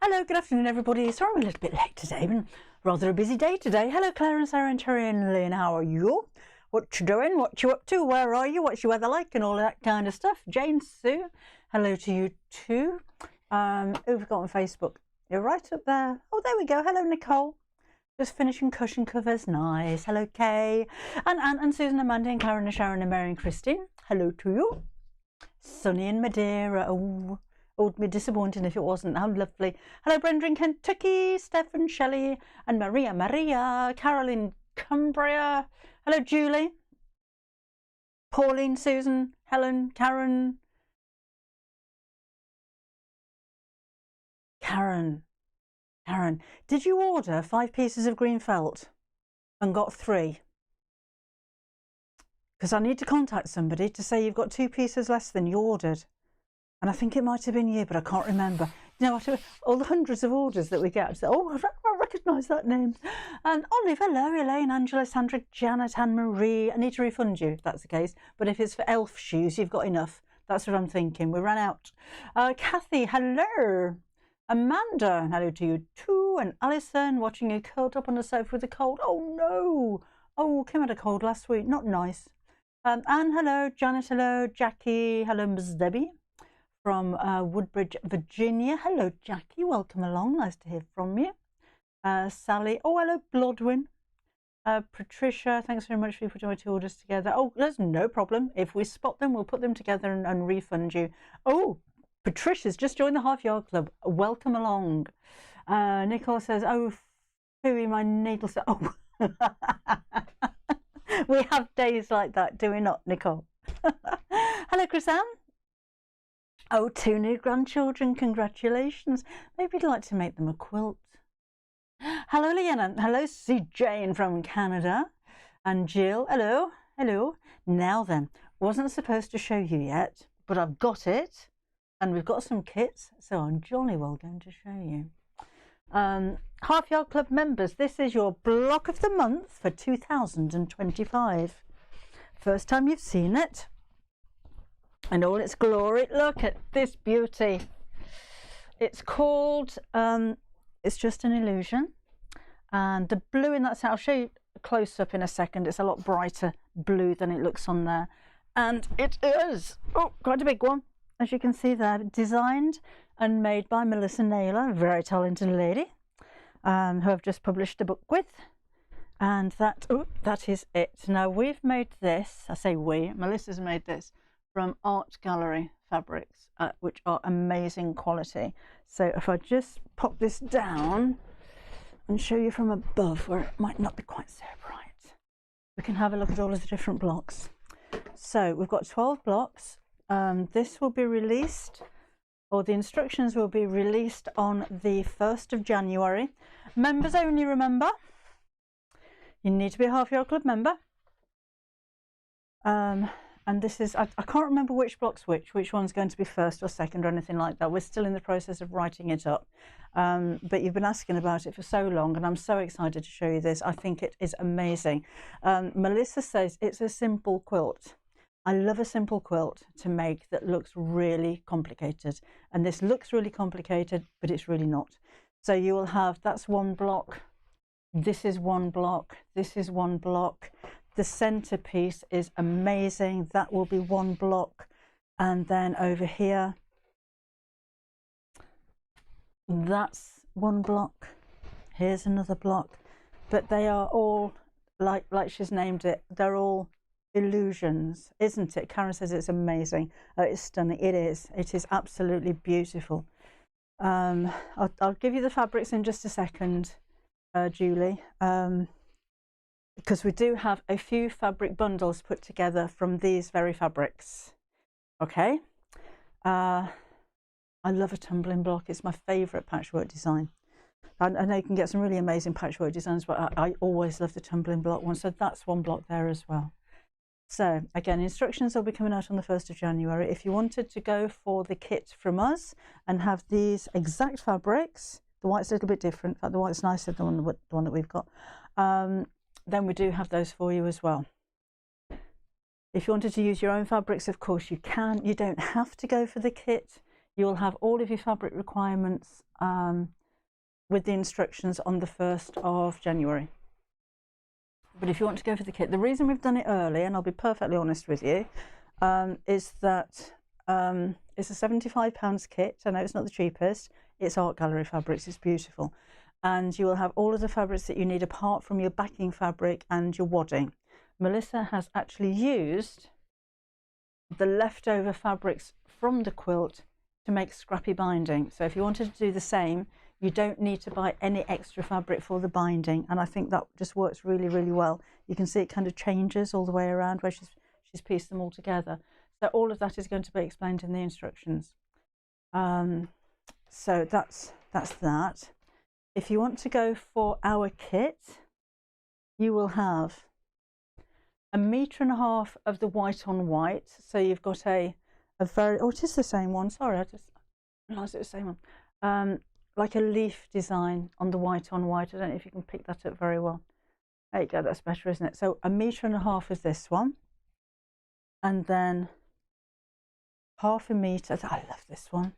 Hello, good afternoon, everybody. Sorry I'm a little bit late today, been rather a busy day today. Hello, Clarence, Sarah, and Terry, and Lynn. How are you? What you doing? What you up to? Where are you? What's your weather like? And all that kind of stuff. Jane Sue, hello to you too. Who have we got on Facebook? You're right up there. Oh, there we go. Hello, Nicole. Just finishing cushion covers. Nice. Hello, Kay. And Anne and Susan, Amanda, and Karen, and Sharon, and Mary, and Christine. Hello to you. Sunny in Madeira. Oh, it would be disappointing if it wasn't. How lovely. Hello, Brenda in Kentucky, Stephen, Shelley, and Maria, Carolyn, Cumbria. Hello, Julie, Pauline, Susan, Helen, Karen. Karen, did you order 5 pieces of green felt and got 3? Because I need to contact somebody to say you've got 2 pieces less than you ordered. And I think it might have been you, but I can't remember. You know, all the hundreds of orders that we get. So, oh, I recognise that name. And Olive, hello, Elaine, Angela, Sandra, Janet, Anne-Marie. I need to refund you if that's the case. But if it's for elf shoes, you've got enough. That's what I'm thinking. We ran out. Kathy, hello. Amanda, hello to you too. And Alison, watching you curled up on the sofa with a cold. Oh, no. Oh, came out a cold last week. Not nice. Anne, hello. Janet, hello. Jackie, hello, Ms. Debbie. From Woodbridge, Virginia. Hello, Jackie. Welcome along. Nice to hear from you. Sally. Oh, hello, Blodwin. Patricia, thanks very much for putting my 2 orders together. Oh, there's no problem. If we spot them, we'll put them together and refund you. Oh, Patricia's just joined the Half Yard Club. Welcome along. Nicole says, oh, Fooey, my needles. Oh, we have days like that, do we not, Nicole? Hello, Chris-Anne. Oh, 2 new grandchildren, congratulations. Maybe you'd like to make them a quilt. Hello, Leanna. Hello, C. Jane from Canada. And Jill, hello, hello. Now then, wasn't supposed to show you yet, but I've got it. And we've got some kits, so I'm jolly well going to show you. Half Yard Club members, this is your block of the month for 2025. First time you've seen it. And all its glory. Look at this beauty. It's called It's Just an Illusion, and the blue in that set, I'll show you close up in a second. It's a lot brighter blue than it looks on there, and it is quite a big one, as you can see there. Designed and made by Melissa Naylor, a very talented lady, who I've just published a book with. And that is it. Now we've made this, I say we, Melissa's made this from Art Gallery fabrics, which are amazing quality. So if I just pop this down and show you from above where it might not be quite so bright, we can have a look at all of the different blocks. So we've got 12 blocks. This will be released, or the instructions will be released on the 1st of January. Members only, remember. You need to be a Half Yard Club member. And this is, I can't remember which block's which one's going to be first or second or anything like that. We're still in the process of writing it up. But you've been asking about it for so long, and I'm so excited to show you this. I think it is amazing. Melissa says it's a simple quilt. I love a simple quilt to make that looks really complicated. And this looks really complicated, but it's really not. So you will have, that's 1 block. This is 1 block. This is 1 block. The centerpiece is amazing. That will be 1 block. And then over here, that's 1 block. Here's another block. But they are all, like she's named it, they're all illusions, isn't it? Karen says it's amazing. It's stunning. It is. It is absolutely beautiful. I'll give you the fabrics in just a second, Julie. Because we do have a few fabric bundles put together from these very fabrics. Okay. I love a tumbling block. It's my favourite patchwork design. I know you can get some really amazing patchwork designs, but I always love the tumbling block one. So that's 1 block there as well. So again, instructions will be coming out on the 1st of January. If you wanted to go for the kit from us and have these exact fabrics, the white's a little bit different. In fact, the white's nicer than the one that we've got. Then we do have those for you as well. If you wanted to use your own fabrics, of course you can. You don't have to go for the kit. You will have all of your fabric requirements with the instructions on the 1st of January. But if you want to go for the kit, the reason we've done it early, and I'll be perfectly honest with you, is that it's a £75 kit. I know it's not the cheapest. It's art gallery fabrics. It's beautiful. And you will have all of the fabrics that you need apart from your backing fabric and your wadding. Melissa has actually used the leftover fabrics from the quilt to make scrappy binding. So if you wanted to do the same, you don't need to buy any extra fabric for the binding, and I think that just works really, really well. You can see it kind of changes all the way around where she's pieced them all together. So all of that is going to be explained in the instructions. So that's that. If you want to go for our kit, you will have 1.5 meters of the white on white. So you've got a very, oh, it is the same one. Sorry, I just realised it was the same one. Like a leaf design on the white on white. I don't know if you can pick that up very well. There you go, that's better, isn't it? So 1.5 meters is this one. And then 0.5 meter, I love this one.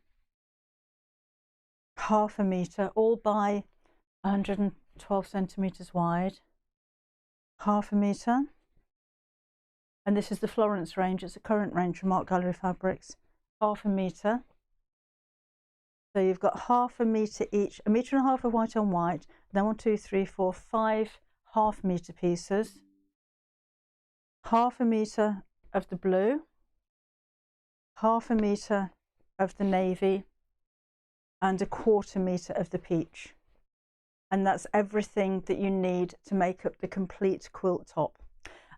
0.5 meter, all by 112 centimeters wide. 0.5 meter. And this is the Florence range. It's a current range from Art Gallery Fabrics. 0.5 meter. So you've got 0.5 meter each, 1.5 meters of white on white. Then 1, 2, 3, 4, 5 0.5 meter pieces. 0.5 meter of the blue. 0.5 meter of the navy. And 1/4 meter of the peach. And that's everything that you need to make up the complete quilt top.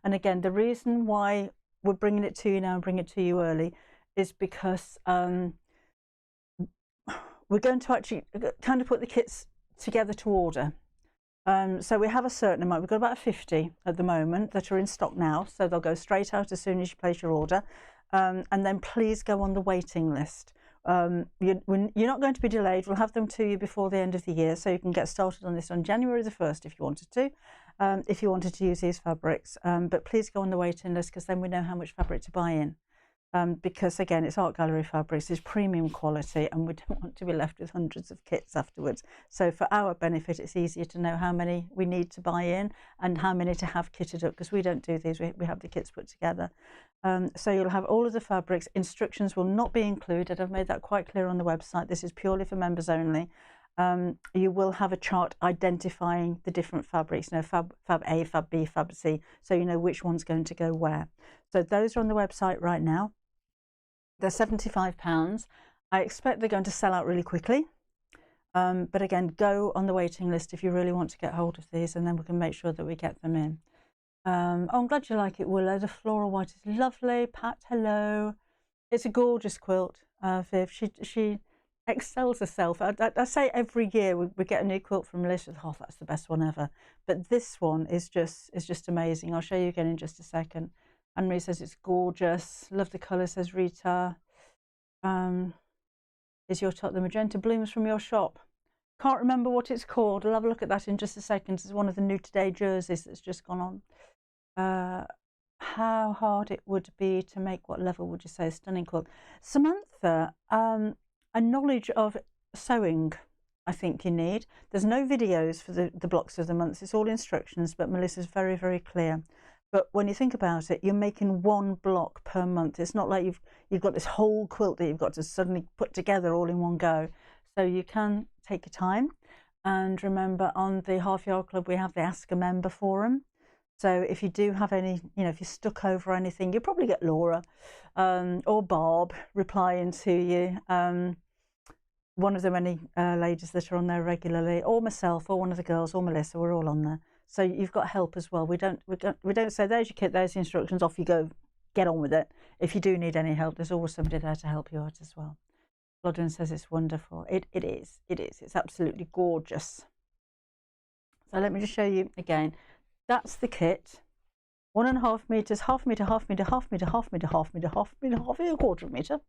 And again, the reason why we're bringing it to you now and bring it to you early is because we're going to actually kind of put the kits together to order. So we have a certain amount. We've got about 50 at the moment that are in stock now. So they'll go straight out as soon as you place your order. And then please go on the waiting list. You're not going to be delayed. We'll have them to you before the end of the year, so you can get started on this on January the 1st if you wanted to, use these fabrics. But please go on the waiting list, because then we know how much fabric to buy in. Because again, it's Art Gallery Fabrics, it's premium quality, and we don't want to be left with hundreds of kits afterwards. So for our benefit, it's easier to know how many we need to buy in and how many to have kitted up, because we don't do these, we have the kits put together. So you'll have all of the fabrics. Instructions will not be included. I've made that quite clear on the website. This is purely for members only. You will have a chart identifying the different fabrics, Fab A, Fab B, Fab C, so you know which one's going to go where. So those are on the website right now. They're £75. I expect they're going to sell out really quickly. But again, go on the waiting list if you really want to get hold of these, and then we can make sure that we get them in. Oh, I'm glad you like it, Willow. The floral white is lovely. Pat, hello. It's a gorgeous quilt, Viv. She excels herself. I say every year we get a new quilt from Melissa. Oh, that's the best one ever. But this one is just amazing. I'll show you again in just a second. Anne-Marie says it's gorgeous. Love the colour, says Rita. Is your top the magenta blooms from your shop? Can't remember what it's called. I'll have a look at that in just a second. It's one of the new today jerseys that's just gone on. How hard it would be to make, what level would you say? Stunning quilt. Samantha, a knowledge of sewing, I think you need. There's no videos for the blocks of the months. It's all instructions, but Melissa's very, very clear. But when you think about it, you're making one block per month. It's not like you've got this whole quilt that you've got to suddenly put together all in one go. So you can take your time. And remember, on the Half Yard Club, we have the Ask a Member forum. So if you do have any, if you're stuck over anything, you'll probably get Laura or Barb replying to you. One of the many ladies that are on there regularly, or myself, or one of the girls, or Melissa, we're all on there. So you've got help as well. We don't say, there's your kit, there's the instructions, off you go, get on with it. If you do need any help, there's always somebody there to help you out as well. Blodwin says it's wonderful. It is. It's absolutely gorgeous. So let me just show you again. That's the kit. 1.5 meters, 0.5 meter, 0.5 meter, 0.5 meter, 0.5 meter, 0.5 meter, 0.5 meter, 0.5 meter, 1/4 meter.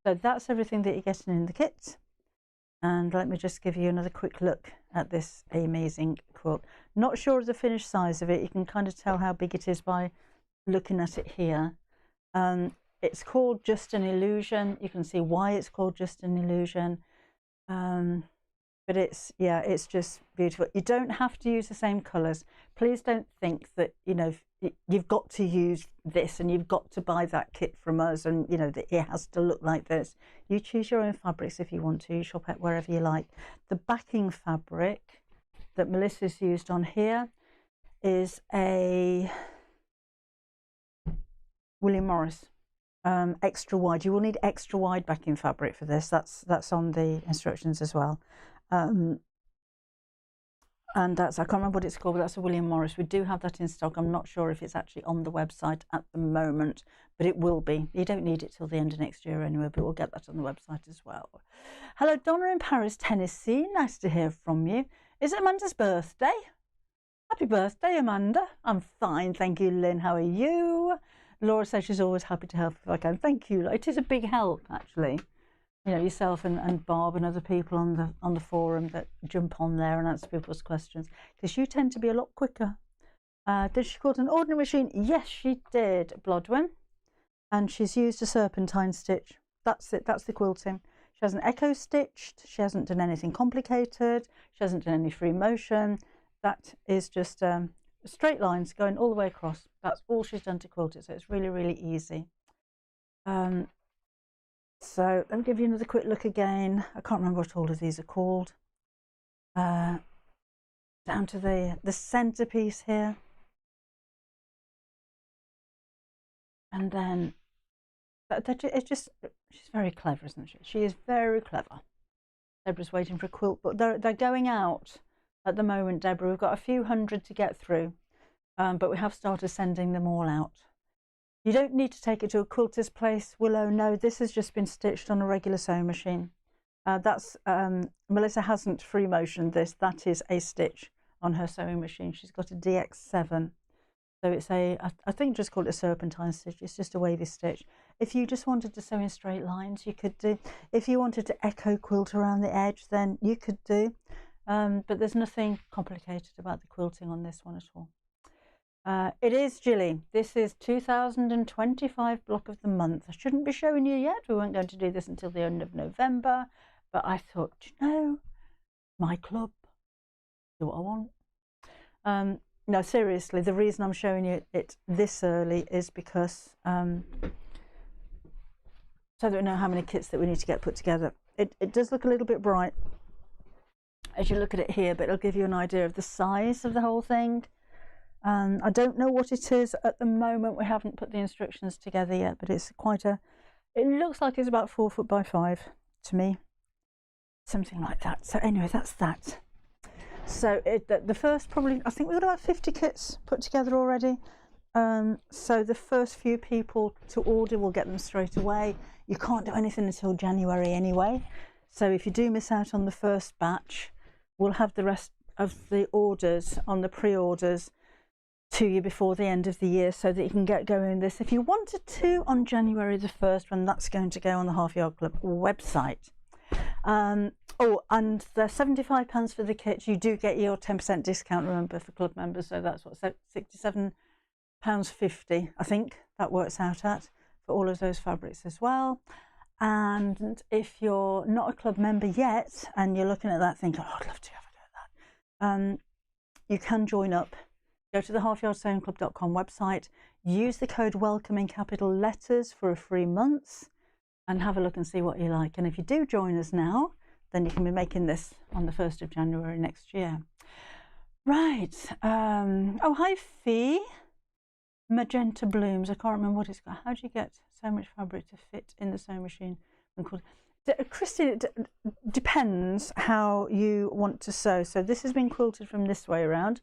So that's everything that you're getting in the kit. And let me just give you another quick look at this amazing quilt. Not sure of the finished size of it. You can kind of tell how big it is by looking at it here. it's called Just an Illusion. You can see why it's called Just an Illusion. But it's, yeah, it's just beautiful. You don't have to use the same colours. Please don't think that, you know, you've got to use this and you've got to buy that kit from us and, you know, that it has to look like this. You choose your own fabrics if you want to. You shop at wherever you like. The backing fabric that Melissa's used on here is a William Morris extra wide. You will need extra wide backing fabric for this. That's on the instructions as well. And that's, I can't remember what it's called, but that's a William Morris. We do have that in stock. I'm not sure if it's actually on the website at the moment, but it will be. You don't need it till the end of next year anyway, but we'll get that on the website as well. Hello, Donna in Paris, Tennessee. Nice to hear from you. Is it Amanda's birthday? Happy birthday, Amanda. I'm fine, thank you, Lynn. How are you? Laura says she's always happy to help if I can. Thank you. It is a big help, actually. You know, yourself and Bob and other people on the forum that jump on there and answer people's questions, because you tend to be a lot quicker. Did she quilt an ordinary machine? Yes, she did, Blodwin. And she's used a serpentine stitch. That's it. That's the quilting. She hasn't echo stitched. She hasn't done anything complicated. She hasn't done any free motion. That is just straight lines going all the way across. That's all she's done to quilt it. So it's really, really easy. So let me give you another quick look again. I can't remember what all of these are called. Down to the centerpiece here. And then it's just, she's very clever, isn't she? She is very clever. Deborah's waiting for a quilt, but they're going out at the moment, Deborah. We've got a few hundred to get through, but we have started sending them all out. You don't need to take it to a quilter's place, Willow. No, this has just been stitched on a regular sewing machine. Melissa hasn't free motioned this. That is a stitch on her sewing machine. She's got a DX7. So it's I think just call it a serpentine stitch. It's just a wavy stitch. If you just wanted to sew in straight lines, you could do. If you wanted to echo quilt around the edge, then you could do. But there's nothing complicated about the quilting on this one at all. It is Jilly. This is 2025 block of the month. I shouldn't be showing you yet. We weren't going to do this until the end of November. But I thought, you know, my club, do what I want. No, seriously, the reason I'm showing you it this early is because so that we know how many kits that we need to get put together. It does look a little bit bright as you look at it here, but it'll give you an idea of the size of the whole thing. I don't know what it is at the moment. We haven't put the instructions together yet, but it's quite a, it looks like it's about 4 foot by 5 to me, something like that. So anyway, that's that. So the first, probably, I think we've got about 50 kits put together already. So the first few people to order will get them straight away. You can't do anything until January anyway. So if you do miss out on the first batch, we'll have the rest of the orders on the pre-orders to you before the end of the year, so that you can get going this if you wanted to on January the 1st, when that's going to go on the Half Yard Club website. Oh, and the £75 for the kits, you do get your 10% discount, remember, for club members. So that's what, £67.50, I think that works out at, for all of those fabrics as well. And if you're not a club member yet and you're looking at that thinking, oh, I'd love to have a go at that, you can join up. Go to the halfyardsewingclub.com website, use the code WELCOME in capital letters for a free month, and have a look and see what you like. And if you do join us now, then you can be making this on the 1st of January next year. Right. Oh, hi, Fee. Magenta blooms. I can't remember what it's got. How do you get so much fabric to fit in the sewing machine? Christine, it depends how you want to sew. So this has been quilted from this way around.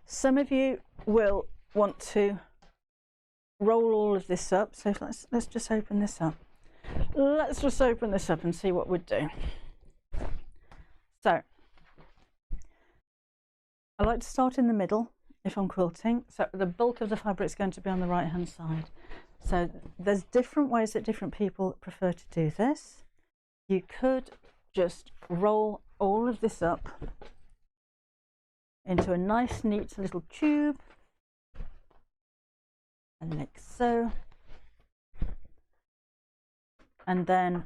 Some of you will want to roll all of this up. So let's just open this up. Let's just open this up and see what we'd do. So I like to start in the middle if I'm quilting. So the bulk of the fabric is going to be on the right hand side. So there's different ways that different people prefer to do this. You could just roll all of this up into a nice neat little tube, like so. And then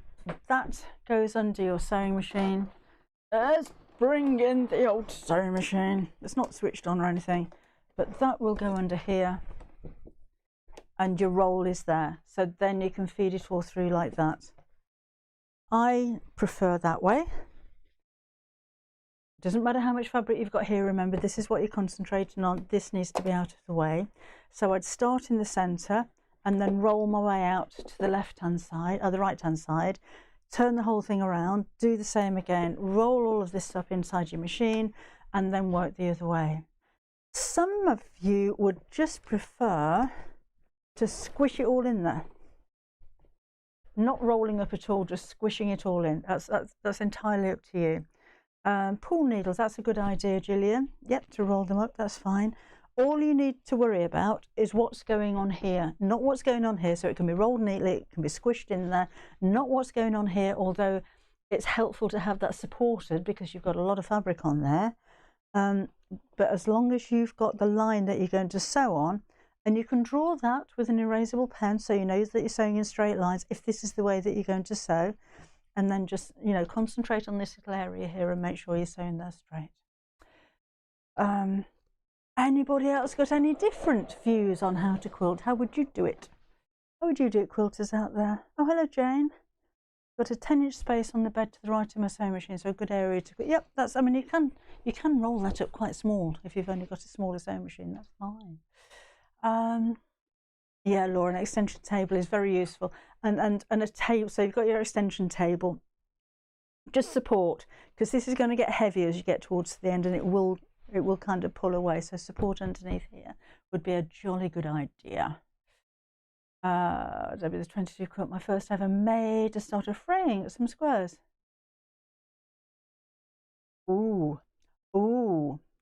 that goes under your sewing machine. Let's bring in the old sewing machine. It's not switched on or anything, but that will go under here. And your roll is there. So then you can feed it all through like that. I prefer that way. Doesn't matter how much fabric you've got here, remember this is what you're concentrating on. This needs to be out of the way. So I'd start in the centre and then roll my way out to the left hand side, or the right hand side, turn the whole thing around, do the same again, roll all of this up inside your machine and then work the other way. Some of you would just prefer to squish it all in there. Not rolling up at all, just squishing it all in. That's entirely up to you. Pool needles, that's a good idea, Gillian. Yep, to roll them up, that's fine. All you need to worry about is what's going on here, not what's going on here. So it can be rolled neatly, it can be squished in there, not what's going on here, although it's helpful to have that supported because you've got a lot of fabric on there. But as long as you've got the line that you're going to sew on, and you can draw that with an erasable pen so you know that you're sewing in straight lines if this is the way that you're going to sew. And then just, you know, concentrate on this little area here and make sure you're sewing there straight. Anybody else got any different views on how to quilt? How would you do it? How would you do it, quilters out there? Oh, hello, Jane. Got a 10-inch space on the bed to the right of my sewing machine, so a good area to. Yep, that's. I mean, you can roll that up quite small if you've only got a smaller sewing machine. That's fine. Yeah, Laura, an extension table is very useful, and a table. So you've got your extension table. Just support, because this is going to get heavy as you get towards the end, and it will kind of pull away. So support underneath here would be a jolly good idea. Debbie, the 22 quilt, my first ever made to start a fraying some squares. Ooh,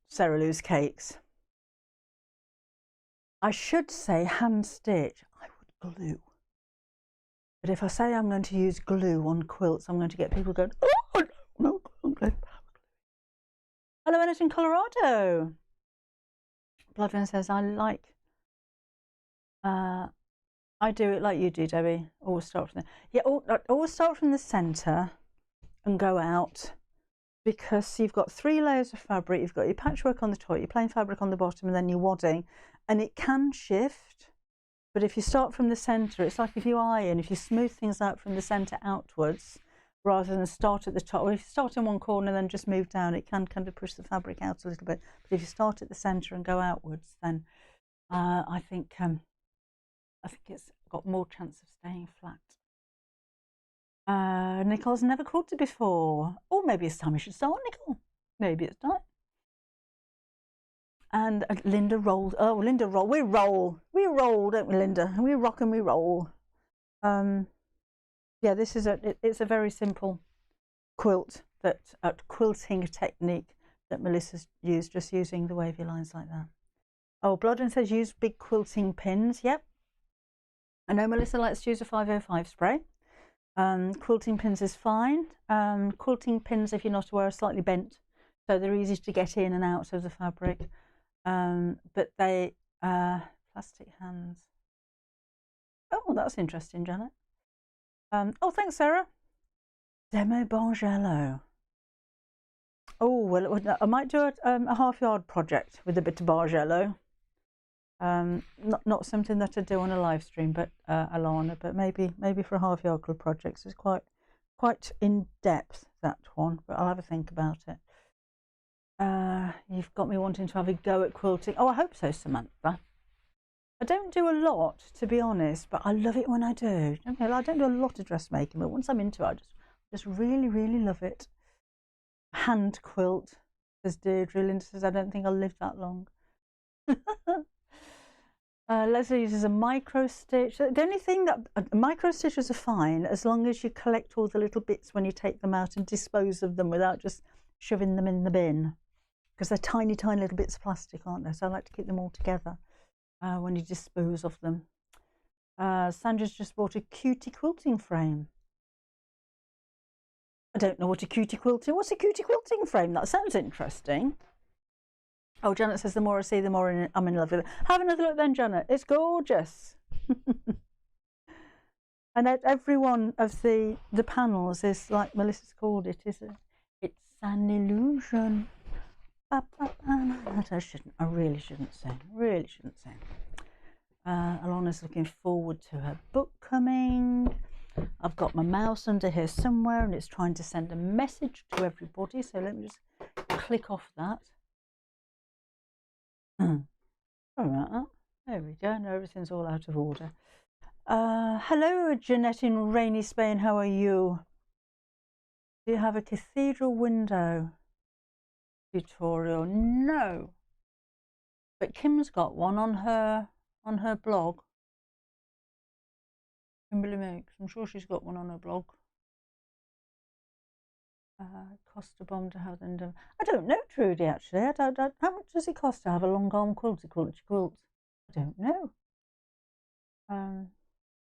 Sarah Lou's cakes. I should say hand stitch. I would glue. But if I say I'm going to use glue on quilts, I'm going to get people going, oh, no, glue. Hello, Edison, Colorado. Bloodwind says, I do it like you do, Debbie. Always start from there. Yeah, always start from the centre and go out, because you've got 3 layers of fabric. You've got your patchwork on the top, your plain fabric on the bottom, and then your wadding. And it can shift, but if you start from the centre, it's like if you iron, if you smooth things out from the centre outwards, rather than start at the top, or if you start in one corner and then just move down, it can kind of push the fabric out a little bit. But if you start at the centre and go outwards, then I think it's got more chance of staying flat. Nicole's never quilted before. Oh, maybe it's time we should start, Nicole. Maybe it's time. And Linda rolled. Oh, Linda roll. We roll, don't we, Linda? We rock and we roll. Yeah, this is it's a very simple quilt, that quilting technique that Melissa's used, just using the wavy lines like that. Oh, Blodden says use big quilting pins. Yep. I know Melissa likes to use a 505 spray. Quilting pins is fine. Quilting pins, if you're not aware, are slightly bent, so they're easy to get in and out of the fabric. But they plastic hands. Oh, that's interesting, Janet. Oh, thanks, Sarah. Demo Bargello. Oh, well, I might do a half-yard project with a bit of Bargello. Not something that I do on a live stream, but Alana, but maybe for a half-yard club project. So it's quite in depth, that one, but I'll have a think about it. You've got me wanting to have a go at quilting. Oh, I hope so, Samantha. I don't do a lot, to be honest, but I love it when I do. I don't do a lot of dressmaking, but once I'm into it, I just really, really love it. Hand quilt, says Deirdre. Linda says, I don't think I'll live that long. Leslie uses a micro stitch. The only thing that micro stitches are fine as long as you collect all the little bits when you take them out and dispose of them without just shoving them in the bin, because they're tiny, tiny little bits of plastic, aren't they? So I like to keep them all together when you dispose of them. Sandra's just bought a cutie quilting frame. I don't know what a cutie quilting. What's a cutie quilting frame? That sounds interesting. Oh, Janet says the more I see, the more I'm in love with it. Have another look then, Janet. It's gorgeous. And every one of the panels is, like Melissa's called it, is it? It's an illusion. That I really shouldn't say. Really shouldn't say. Alana's looking forward to her book coming. I've got my mouse under here somewhere and it's trying to send a message to everybody. So let me just click off that. All right, there we go. Now everything's all out of order. Hello, Jeanette in rainy Spain. How are you? Do you have a cathedral window tutorial? No, but Kim's got one on her blog. Kimberly Makes. I'm sure she's got one on her blog. Cost a bomb to have them done. I don't know, Trudy. Actually, I don't. How much does it cost to have a long arm quilt? I don't know.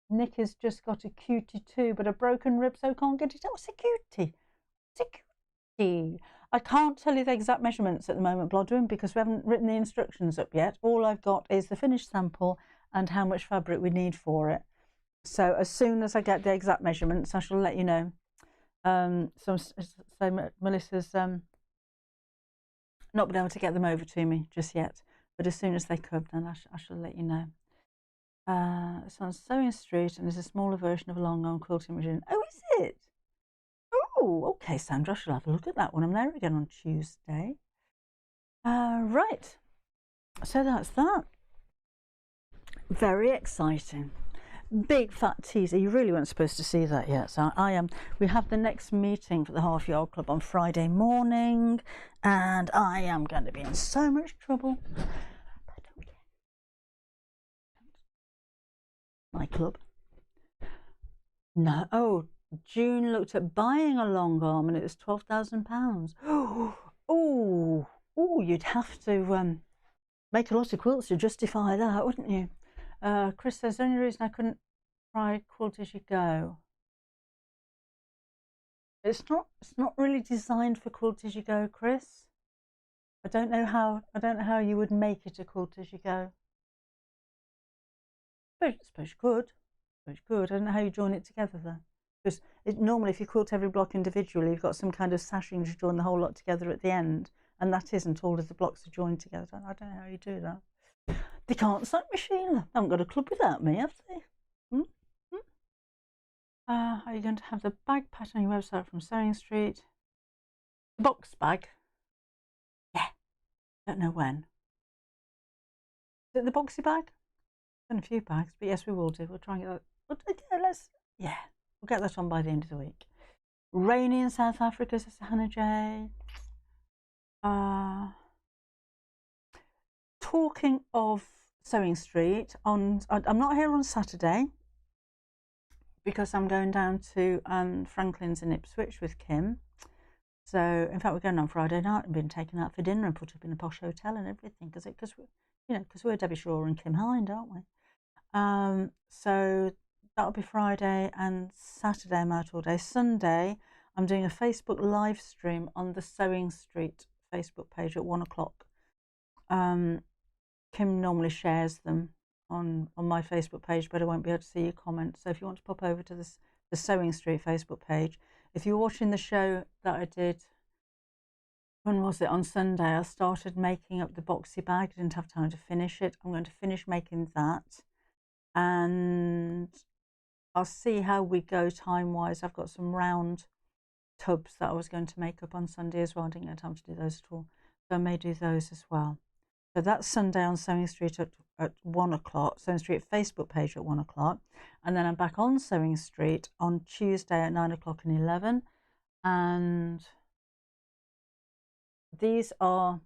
Nick has just got a cutie too, but a broken rib, so can't get it out. It's a cutie. It's a cutie. I can't tell you the exact measurements at the moment, Blodwin, because we haven't written the instructions up yet. All I've got is the finished sample and how much fabric we need for it. So as soon as I get the exact measurements, I shall let you know. So Melissa's not been able to get them over to me just yet, but as soon as they come, then I shall let you know. It's on Sewing Street and there's a smaller version of a long arm quilting machine. Oh, is it? Oh, okay, Sandra, I shall have a look at that when I'm there again on Tuesday. Right, so that's that. Very exciting. Big fat teaser. You really weren't supposed to see that yet. So I am. We have the next meeting for the Half Yard Club on Friday morning, and I am going to be in so much trouble. But I don't care. My club. No. Oh, June looked at buying a long arm, and it was £12,000. Oh, you'd have to make a lot of quilts to justify that, wouldn't you? Chris says the only reason I couldn't try Quilt As You Go. It's not really designed for Quilt As You Go, Chris. I don't know how you would make it a Quilt As You Go. I suppose you could. I don't know how you join it together though. Because normally if you quilt every block individually, you've got some kind of sashing to join the whole lot together at the end, and that isn't all of the blocks are joined together. I don't know how you do that. They can't sew machine. They haven't got a club without me, have they? Are you going to have the bag pattern on your website from Sewing Street? The box bag? Yeah. Don't know when. Is it the boxy bag? I've done a few bags, but yes, we will do. We'll try and get that. We'll get that on by the end of the week. Rainy in South Africa, says Hannah J. Talking of Sewing Street, I'm not here on Saturday because I'm going down to Franklin's in Ipswich with Kim. So in fact we're going on Friday night and being taken out for dinner and put up in a posh hotel and everything because we're Debbie Shaw and Kim Hind, aren't we? So that'll be Friday, and Saturday I'm out all day. Sunday I'm doing a Facebook live stream on the Sewing Street Facebook page at 1 o'clock. Kim normally shares them on my Facebook page, but I won't be able to see your comments. So if you want to pop over to the Sewing Street Facebook page, if you're watching the show that I did, when was it, on Sunday, I started making up the boxy bag. I didn't have time to finish it. I'm going to finish making that, and I'll see how we go time-wise. I've got some round tubs that I was going to make up on Sunday as well. I didn't get time to do those at all, so I may do those as well. So that's Sunday on Sewing Street at 1 o'clock, Sewing Street Facebook page at 1 o'clock. And then I'm back on Sewing Street on Tuesday at 9 o'clock and 11. And these are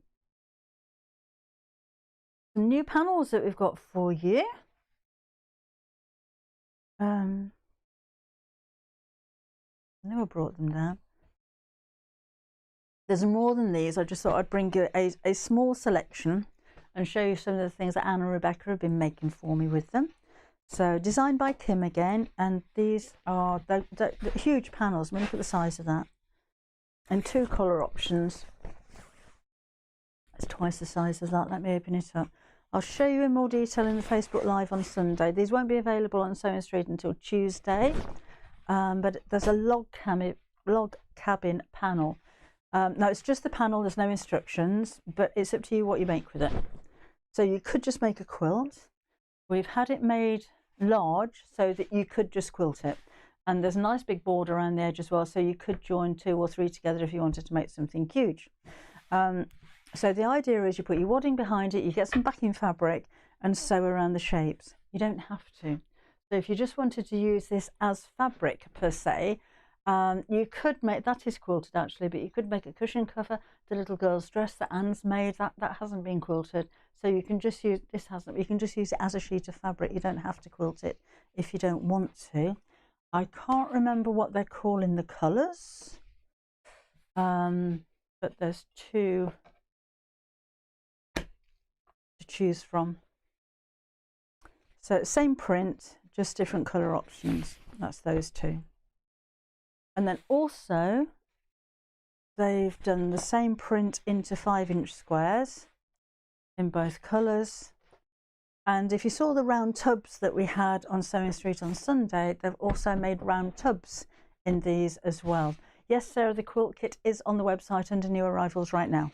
some new panels that we've got for you. I never brought them down. There's more than these. I just thought I'd bring you a small selection and show you some of the things that Anna and Rebecca have been making for me with them. So designed by Kim again, and these are the huge panels. I mean, look at the size of that. And 2 colour options. It's twice the size of that. Let me open it up. I'll show you in more detail in the Facebook Live on Sunday. These won't be available on Sewing Street until Tuesday, but there's a log cabin panel. No, it's just the panel, there's no instructions, but it's up to you what you make with it. So you could just make a quilt. We've had it made large so that you could just quilt it. And there's a nice big border around the edge as well, so you could join 2 or 3 together if you wanted to make something huge. So the idea is you put your wadding behind it, you get some backing fabric and sew around the shapes. You don't have to. So if you just wanted to use this as fabric per se, you could make, that is quilted actually, but you could make a cushion cover, the little girl's dress that Anne's made, that hasn't been quilted. So you can just use, you can just use it as a sheet of fabric. You don't have to quilt it if you don't want to. I can't remember what they're calling the colours, but there's 2 to choose from. So same print, just different colour options. That's those 2. And then also they've done the same print into 5-inch squares in both colours. And if you saw the round tubs that we had on Sewing Street on Sunday, they've also made round tubs in these as well. Yes, Sarah, the quilt kit is on the website under new arrivals right now.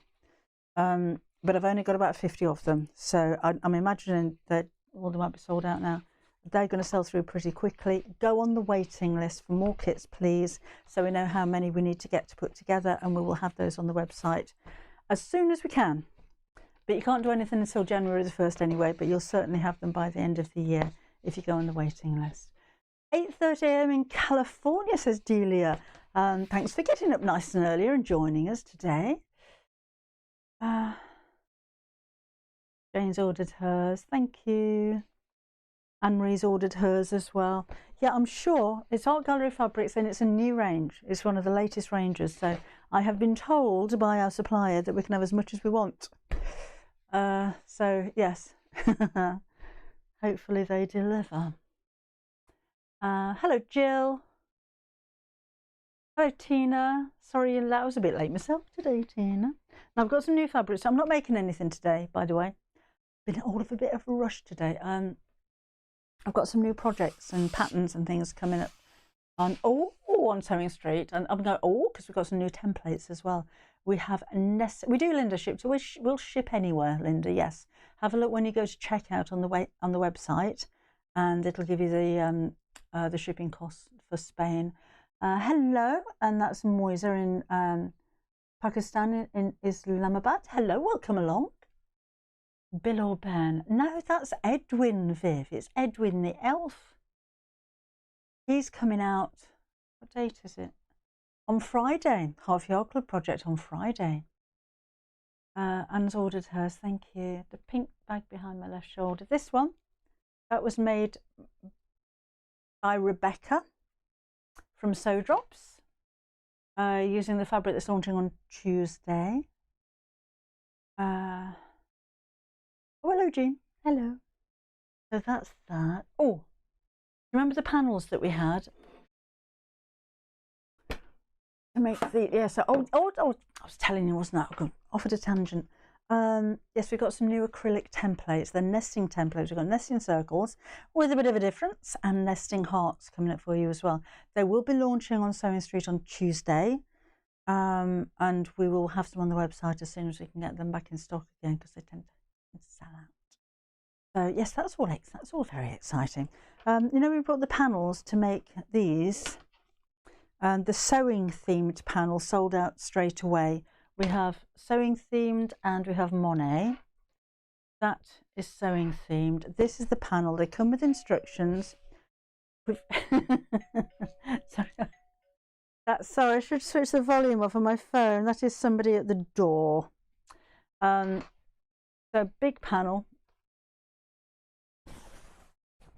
But I've only got about 50 of them. So I'm imagining that all they might be sold out now. They're going to sell through pretty quickly. Go on the waiting list for more kits, please, so we know how many we need to get to put together, and we will have those on the website as soon as we can. But you can't do anything until January the 1st anyway, but you'll certainly have them by the end of the year if you go on the waiting list. 8:30 a.m. in California, says Delia. Thanks for getting up nice and early and joining us today. Jane's ordered hers. Thank you. Anne-Marie's ordered hers as well. Yeah, I'm sure it's Art Gallery Fabrics and it's a new range. It's one of the latest ranges. So I have been told by our supplier that we can have as much as we want. So yes, hopefully they deliver. Hello, Jill. Hello, Tina. Sorry, I was a bit late myself today, Tina. Now I've got some new fabrics. So I'm not making anything today, by the way. Been all of a bit of a rush today. I've got some new projects and patterns and things coming up on on Sewing Street, and I'm going because we've got some new templates as well. We have we do Linda ship, so we'll ship anywhere, Linda. Yes, have a look when you go to checkout on the website, and it'll give you the shipping costs for Spain. Hello, and that's Moisa in Pakistan in Islamabad. Hello, welcome along. Bill or Ben? No, that's Edwin, Viv. It's Edwin the elf. He's coming out, what date is it? On Friday. Half Yard Club project on Friday. Anne's ordered hers, thank you. The pink bag behind my left shoulder. This one, that was made by Rebecca from Sew Drops, using the fabric that's launching on Tuesday. Oh, hello, Jean. Hello. So that's that. Oh, remember the panels that we had to make the, yeah, so, I was telling you, wasn't I? I've gone off at a tangent. Yes, we've got some new acrylic templates. They're nesting templates. We've got nesting circles with a bit of a difference and nesting hearts coming up for you as well. They will be launching on Sewing Street on Tuesday. And we will have them on the website as soon as we can get them back in stock again, because they tend to sell out. So yes, that's all very exciting. You know, we brought the panels to make these, and the sewing themed panel sold out straight away. We have sewing themed and we have Monet. That is sewing themed. This is the panel. They come with instructions. Sorry, I should switch the volume off on my phone. That is somebody at the door. So big panel.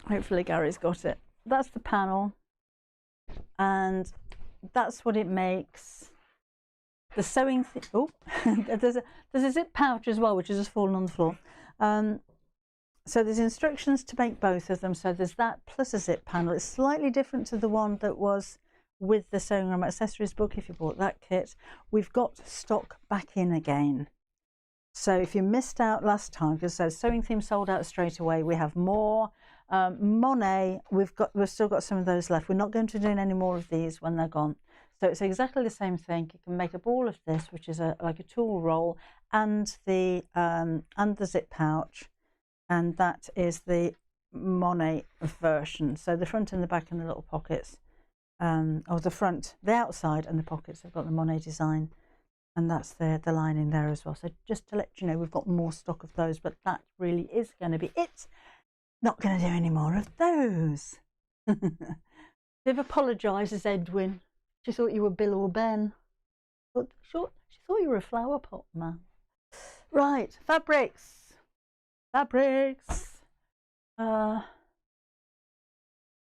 Hopefully Gary's got it. That's the panel, and that's what it makes. The sewing there's a zip pouch as well, which has just fallen on the floor. So there's instructions to make both of them. So there's that plus a zip panel. It's slightly different to the one that was with the Sewing Room Accessories book if you bought that kit. We've got stock back in again. So if you missed out last time, because so sewing theme sold out straight away, we have more. Monet, we've still got some of those left. We're not going to do any more of these when they're gone. So it's exactly the same thing. You can make a ball of this, which is like a tool roll, and the zip pouch, and that is the Monet version. So the front and the back and the little pockets, or the front, the outside and the pockets have got the Monet design, and that's the lining there as well. So just to let you know, we've got more stock of those, but that really is going to be it. Not going to do any more of those. Viv apologises, Edwin. She thought you were Bill or Ben. She thought you were a flower pot man. Right, fabrics. Fabrics. Got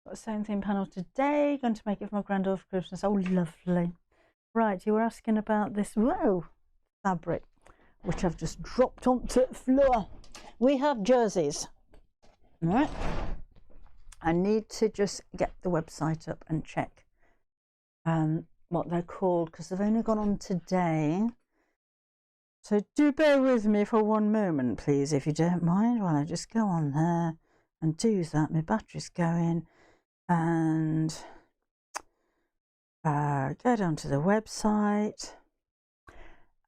a sewing theme panel today. Going to make it for my granddaughter for Christmas. Oh, lovely. Right, you were asking about this, whoa, fabric, which I've just dropped onto the floor. We have jerseys. All right. I need to just get the website up and check what they're called, because they've only gone on today. So do bear with me for one moment, please, if you don't mind, while I just go on there and do that. My battery's going, and go down to the website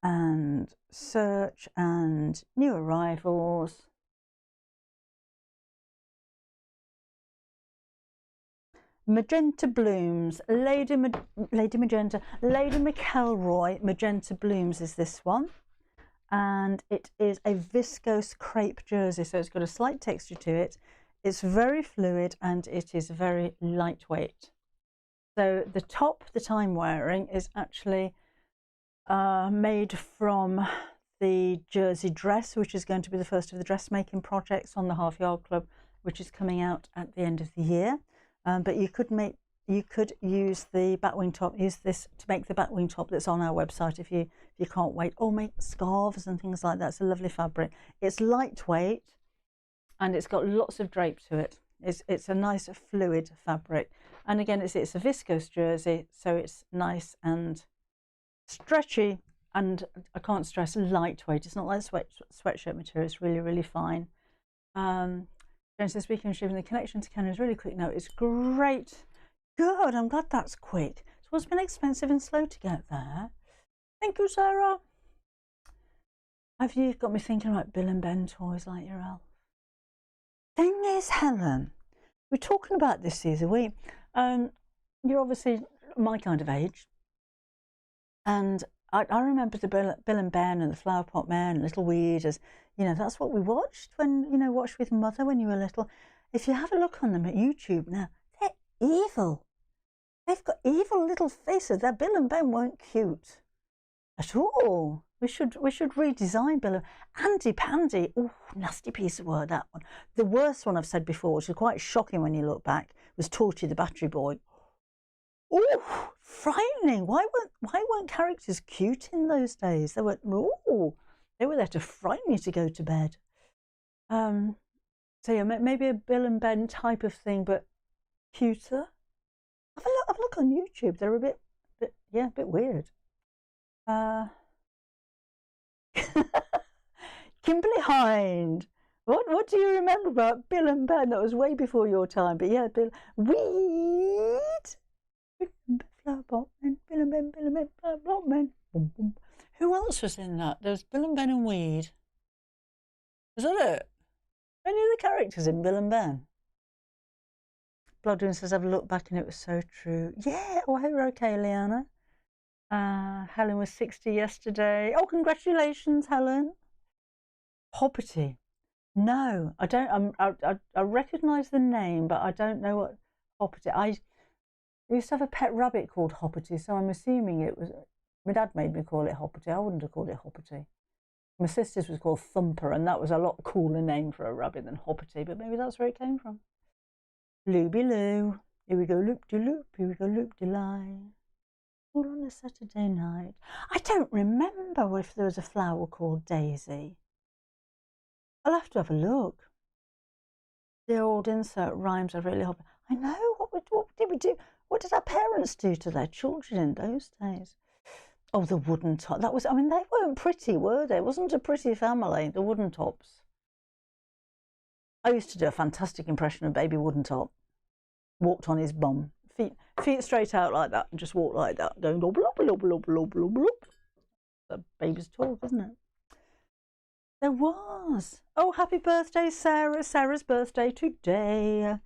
and search and new arrivals. Magenta Blooms, Lady Magenta, Lady McElroy Magenta Blooms is this one, and it is a viscose crepe jersey, so it's got a slight texture to it. It's very fluid and it is very lightweight. So the top that I'm wearing is actually made from the jersey dress, which is going to be the first of the dressmaking projects on the Half Yard Club, which is coming out at the end of the year. But you could use the batwing top, use this to make the batwing top that's on our website if you can't wait, or make scarves and things like that. It's a lovely fabric. It's lightweight and it's got lots of drape to it. It's a nice fluid fabric, and again it's a viscose jersey, so it's nice and stretchy, and I can't stress lightweight. It's not like sweatshirt material. It's really, really fine. Jensen, speaking of shipping, the connection to Canada is really quick now. It's great. Good, I'm glad that's quick. So it's been expensive and slow to get there. Thank you, Sarah. Have you got me thinking about Bill and Ben toys like your elf? Thing is, Helen, we're talking about this season. You're obviously my kind of age, and I remember the Bill and Ben and the Flower Pot Men and Little Weeders. You know, that's what we watched watched with Mother when you were little. If you have a look on them at YouTube now, they're evil. They've got evil little faces. Their Bill and Ben weren't cute at all. We should redesign Bill and Andy Pandy. Oh, nasty piece of word, that one. The worst one I've said before, which is quite shocking when you look back, was Torchy the Battery Boy. Oh, frightening. Why weren't characters cute in those days? They were there to frighten you to go to bed. So yeah, maybe a Bill and Ben type of thing, but cuter. Have a look on YouTube. They're a bit weird. Kimberly Hind. What do you remember about Bill and Ben? That was way before your time, but yeah, Bill Weed. Flower Pot Men, Bill and Ben, Flower Pot Men. Boom, boom. Who else was in that? There was Bill and Ben and Weed. Was that it? Any of the characters in Bill and Ben? Bloodwin says, have a look back and it was so true. Yeah, oh, I hope you're okay, Leanna. Helen was 60 yesterday. Oh, congratulations, Helen. Hoppity. No, I don't. I recognise the name, but I don't know what Hoppity. I used to have a pet rabbit called Hoppity, so I'm assuming it was. My dad made me call it Hoppity. I wouldn't have called it Hoppity. My sister's was called Thumper, and that was a lot cooler name for a rabbit than Hoppity, but maybe that's where it came from. Looby Loo. Here we go, loop-de-loop. Here we go, loop-de-lie. All on a Saturday night. I don't remember if there was a flower called Daisy. I'll have to have a look. The old insert rhymes are really hot. I know. What did we do? What did our parents do to their children in those days? Oh, the wooden top. That was, I mean, they weren't pretty, were they? It wasn't a pretty family, the wooden tops. I used to do a fantastic impression of Baby Wooden Top. Walked on his bum, feet straight out like that, and just walked like that, going blah, blah, blah, blah, blah, blah, blah. The baby's talk, isn't it? There was. Oh, happy birthday, Sarah. Sarah's birthday today.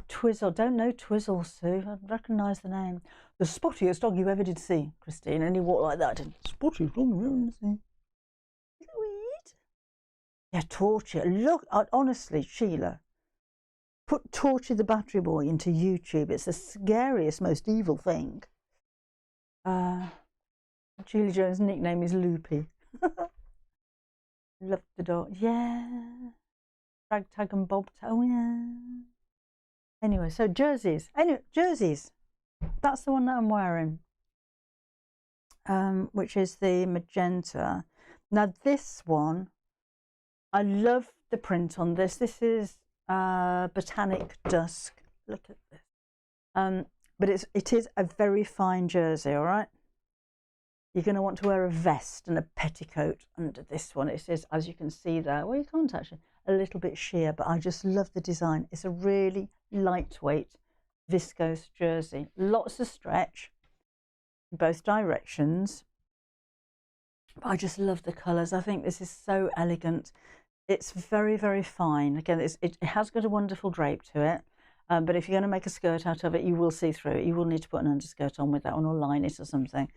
Twizzle. Don't know Twizzle, Sue. I recognise the name. The spottiest dog you ever did see, Christine. And he walked like that. Spottiest dog you ever did see. Sweet. Yeah, Torture. Look, honestly, Sheila, put Torture the Battery Boy into YouTube. It's the scariest, most evil thing. Julie Jones' nickname is Loopy. Love the dog. Yeah. Rag Tag and Bob Tag. Oh, yeah. Anyway, so jerseys. Anyway, jerseys. That's the one that I'm wearing. Which is the magenta. Now, this one, I love the print on this. This is Botanic Dusk. Look at this. But it is a very fine jersey, all right? You're going to want to wear a vest and a petticoat under this one. It is, as you can see there, well, you can't actually, a little bit sheer, but I just love the design. It's a really lightweight viscose jersey. Lots of stretch in both directions. But I just love the colours. I think this is so elegant. It's very, very fine. Again, it has got a wonderful drape to it. But if you're going to make a skirt out of it, you will see through it. You will need to put an underskirt on with that one or line it or something.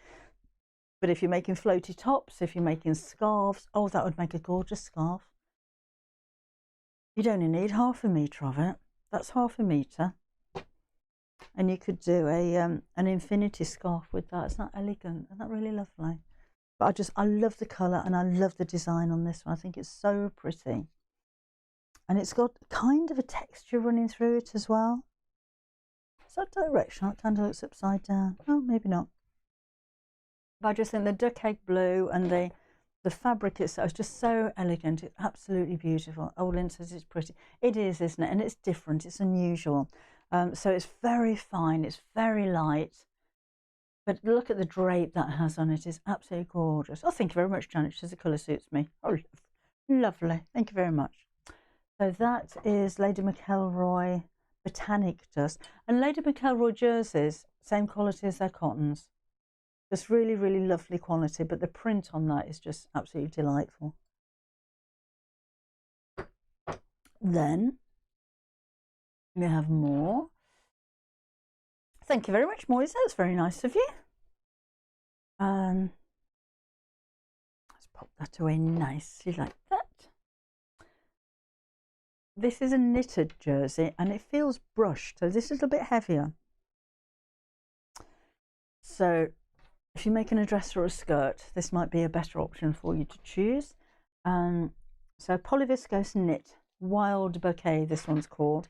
But if you're making floaty tops, if you're making scarves, oh, that would make a gorgeous scarf. You'd only need half a metre of it. That's half a metre. And you could do an infinity scarf with that. Isn't that elegant? Isn't that really lovely? But I love the colour and I love the design on this one. I think it's so pretty. And it's got kind of a texture running through it as well. Is that directional? It kind of looks upside down. Oh, maybe not. But I just think the duck egg blue and the fabric itself is just so elegant. It's absolutely beautiful. Oh, Lynn says it's pretty. It is, isn't it? And it's different. It's unusual. So it's very fine. It's very light. But look at the drape that has on it. It's absolutely gorgeous. Oh, thank you very much, Janet. She says the colour suits me. Oh, lovely. Thank you very much. So that is Lady McElroy Botanic Dust. And Lady McElroy jerseys, same quality as their cottons. Just really, really lovely quality, but the print on that is just absolutely delightful. Then we have more. Thank you very much, Moise. That's very nice of you. Let's pop that away nicely like that. This is a knitted jersey and it feels brushed, so this is a little bit heavier. So if you're making a dress or a skirt, this might be a better option for you to choose. So polyviscose knit, Wild Bouquet, this one's called.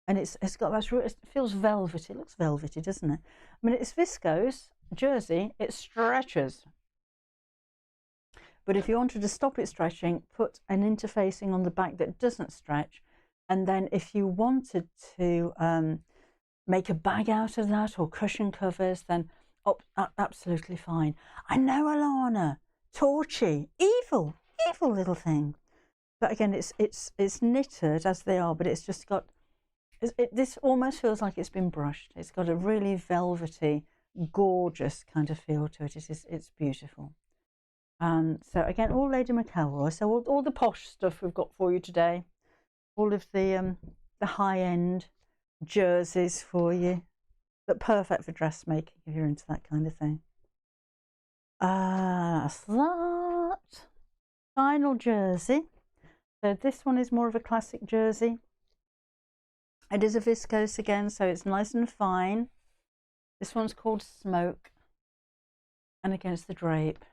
And it's got that, it feels velvety. It looks velvety, doesn't it? I mean, it's viscose, jersey, it stretches. But if you wanted to stop it stretching, put an interfacing on the back that doesn't stretch. And then if you wanted to make a bag out of that or cushion covers, then absolutely fine. I know, Alana, torchy, evil little thing. But again, it's knitted as they are, but it's just got, this almost feels like it's been brushed. It's got a really velvety, gorgeous kind of feel to it. It's beautiful. So again, all Lady McElroy. So all the posh stuff we've got for you today. All of the high-end jerseys for you. But perfect for dressmaking if you're into that kind of thing. That's that. Final jersey. So this one is more of a classic jersey. It is a viscose again, so it's nice and fine. This one's called Smoke. And against the drape.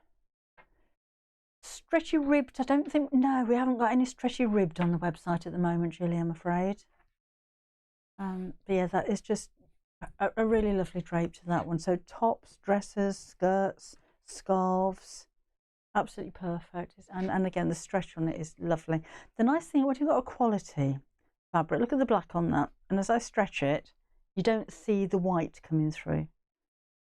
Stretchy ribbed, I don't think, no, we haven't got any stretchy ribbed on the website at the moment, Julie, I'm afraid. But yeah, that is just a really lovely drape to that one. So tops, dresses, skirts, scarves, absolutely perfect. And again, the stretch on it is lovely. The nice thing, when you've got a quality fabric, look at the black on that. And as I stretch it, you don't see the white coming through.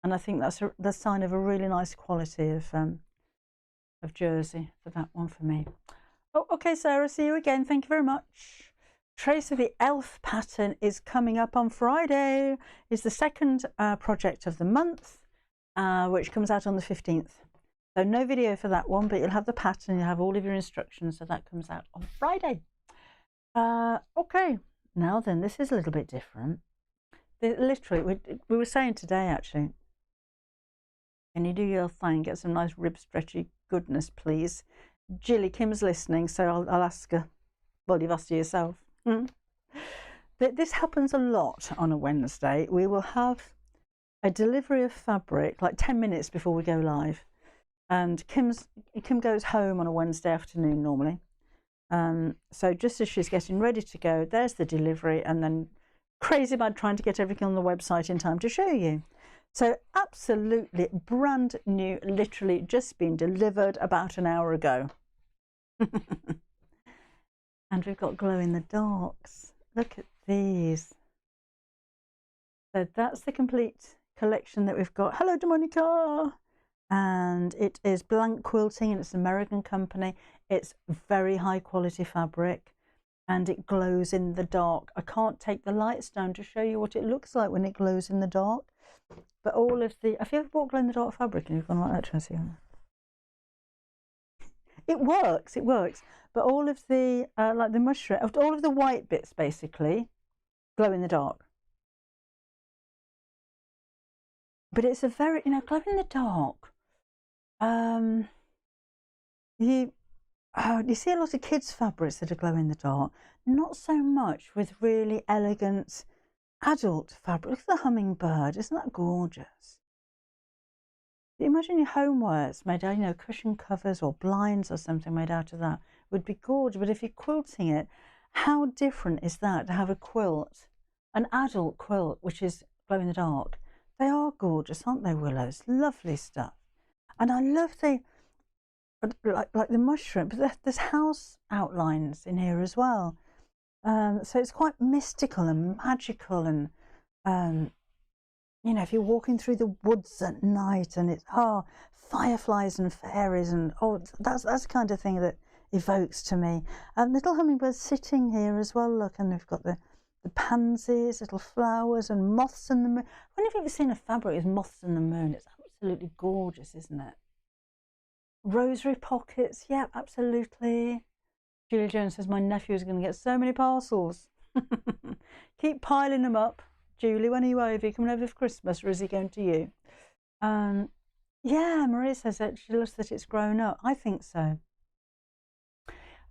And I think that's the sign of a really nice quality of jersey for that one for me. Oh, okay, Sarah, see you again. Thank you very much. Trace of the Elf pattern is coming up on Friday. It's the second project of the month, which comes out on the 15th. So no video for that one, but you'll have the pattern, you'll have all of your instructions, so that comes out on Friday. Okay, now then, this is a little bit different. Literally, we were saying today, actually, can you do your thing, get some nice rib stretchy goodness, please? Jilly, Kim's listening, so I'll ask her. Well, you've asked her yourself. But this happens a lot on a Wednesday. We will have a delivery of fabric like 10 minutes before we go live. And Kim goes home on a Wednesday afternoon normally. So just as she's getting ready to go, there's the delivery, and then crazy about trying to get everything on the website in time to show you. So absolutely brand new, literally just been delivered about an hour ago. And we've got glow in the darks. Look at these. So that's the complete collection that we've got. Hello, Demonica. And it is Blank Quilting, and it's an American company. It's very high quality fabric, and it glows in the dark. I can't take the lights down to show you what it looks like when it glows in the dark. But all of the, have you ever bought glow in the dark fabric and you've gone like that to see? It works, it works. But all of the, like the mushroom, all of the white bits basically glow in the dark. But it's a very, glow in the dark. You see a lot of kids' fabrics that are glow in the dark. Not so much with really elegant adult fabric. Look at the hummingbird. Isn't that gorgeous? Imagine your homewares made out, cushion covers or blinds or something made out of that. Would be gorgeous. But if you're quilting it, how different is that to have a quilt, an adult quilt, which is glow in the dark? They are gorgeous, aren't they, Willows? Lovely stuff. And I love like the mushroom, but there's house outlines in here as well. So it's quite mystical and magical, and if you're walking through the woods at night and it's fireflies and fairies, and that's the kind of thing that evokes to me. Little hummingbirds sitting here as well, look, and we've got the pansies, little flowers, and moths and the moon. I wonder if you've ever seen a fabric with moths and the moon. It's absolutely gorgeous, isn't it? Rosary pockets, yeah, absolutely. Julia Jones says my nephew is going to get so many parcels. Keep piling them up. Julie, when are you over? Are you coming over for Christmas, or is he going to you? Yeah, Maria says that she loves that it's grown up. I think so.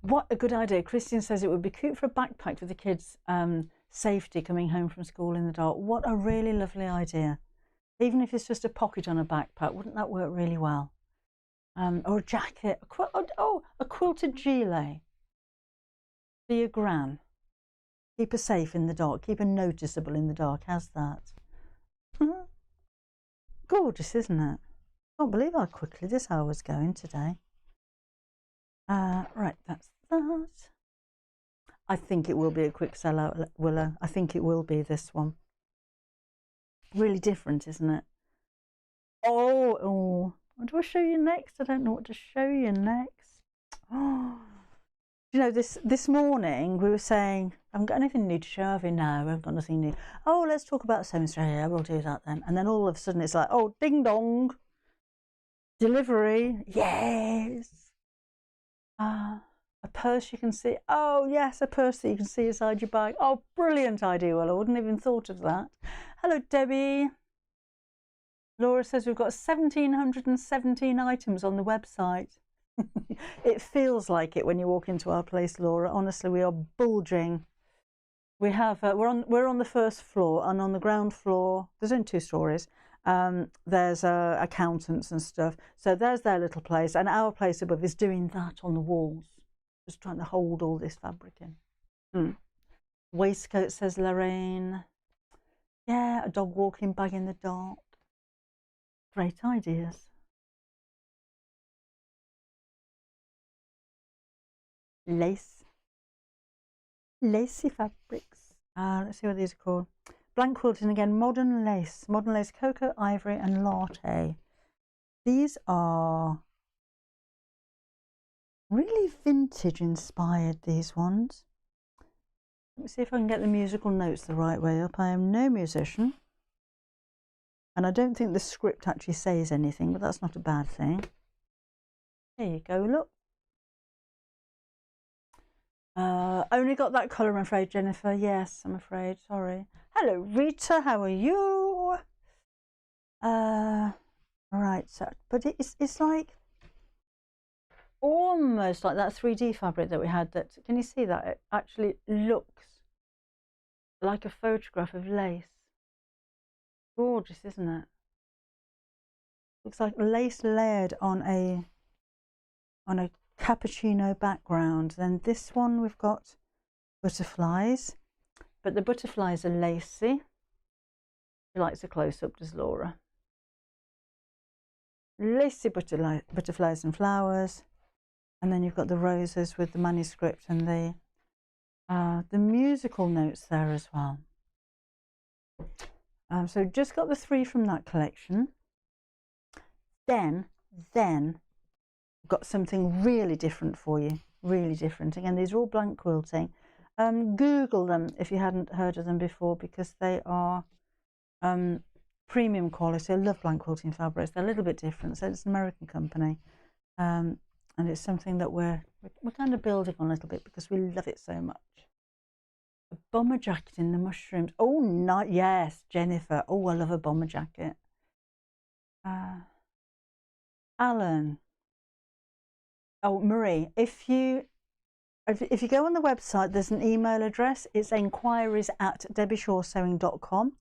What a good idea. Christian says it would be cute for a backpack for the kids' safety coming home from school in the dark. What a really lovely idea. Even if it's just a pocket on a backpack, wouldn't that work really well? Or a jacket, a quilted gilet for your gran. Keep her safe in the dark, keep her noticeable in the dark. How's that? Gorgeous, isn't it? I can't believe how quickly this hour's going today. Right, that's that. I think it will be a quick sellout, Willow. I think it will be this one. Really different, isn't it? Oh. What do I show you next? I don't know what to show you next. Oh, this morning we were saying, I haven't got anything new to show, have you? No, I haven't got nothing new. Oh, let's talk about sewing straight. Yeah, we'll do that then. And then all of a sudden it's like, oh, ding dong. Delivery. Yes. A purse you can see. Oh, yes, a purse that you can see inside your bag. Oh, brilliant idea. Well, I wouldn't have even thought of that. Hello, Debbie. Laura says we've got 1,717 items on the website. It feels like it when you walk into our place, Laura. Honestly, we are bulging. We have we're on the first floor, and on the ground floor, there's only 2 stories. There's accountants and stuff. So there's their little place, and our place above is doing that on the walls, just trying to hold all this fabric in. Waistcoat, says Lorraine. Yeah, a dog walking bag in the dark. Great ideas. Lacy fabrics. Let's see what these are called. Blank quilting again, modern lace, cocoa, ivory and latte. These are really vintage inspired, these ones. Let me see if I can get the musical notes the right way up. I am no musician. And I don't think the script actually says anything, but that's not a bad thing. There you go, look. Only got that colour, I'm afraid, Jennifer. Yes, I'm afraid. Sorry. Hello, Rita. How are you? Right. So, but it's like almost like that 3D fabric that we had. That can you see that? It actually looks like a photograph of lace. Gorgeous, isn't it? Looks like lace layered on a cappuccino background. Then this one we've got butterflies, but the butterflies are lacy. She likes a close-up, does Laura? Lacy butterflies and flowers, and then you've got the roses with the manuscript and the musical notes there as well. So just got the 3 from that collection. Then got something really different for you, really different. Again, these are all blank quilting. Google them if you hadn't heard of them before, because they are premium quality. I love blank quilting fabrics. They're a little bit different. So it's an American company, and it's something that we're kind of building on a little bit because we love it so much. A bomber jacket in the mushrooms. Oh, not yes, Jennifer. Oh, I love a bomber jacket. Alan. Oh, Marie. If you go on the website, there's an email address. It's enquiries@debbieshawsewing.com.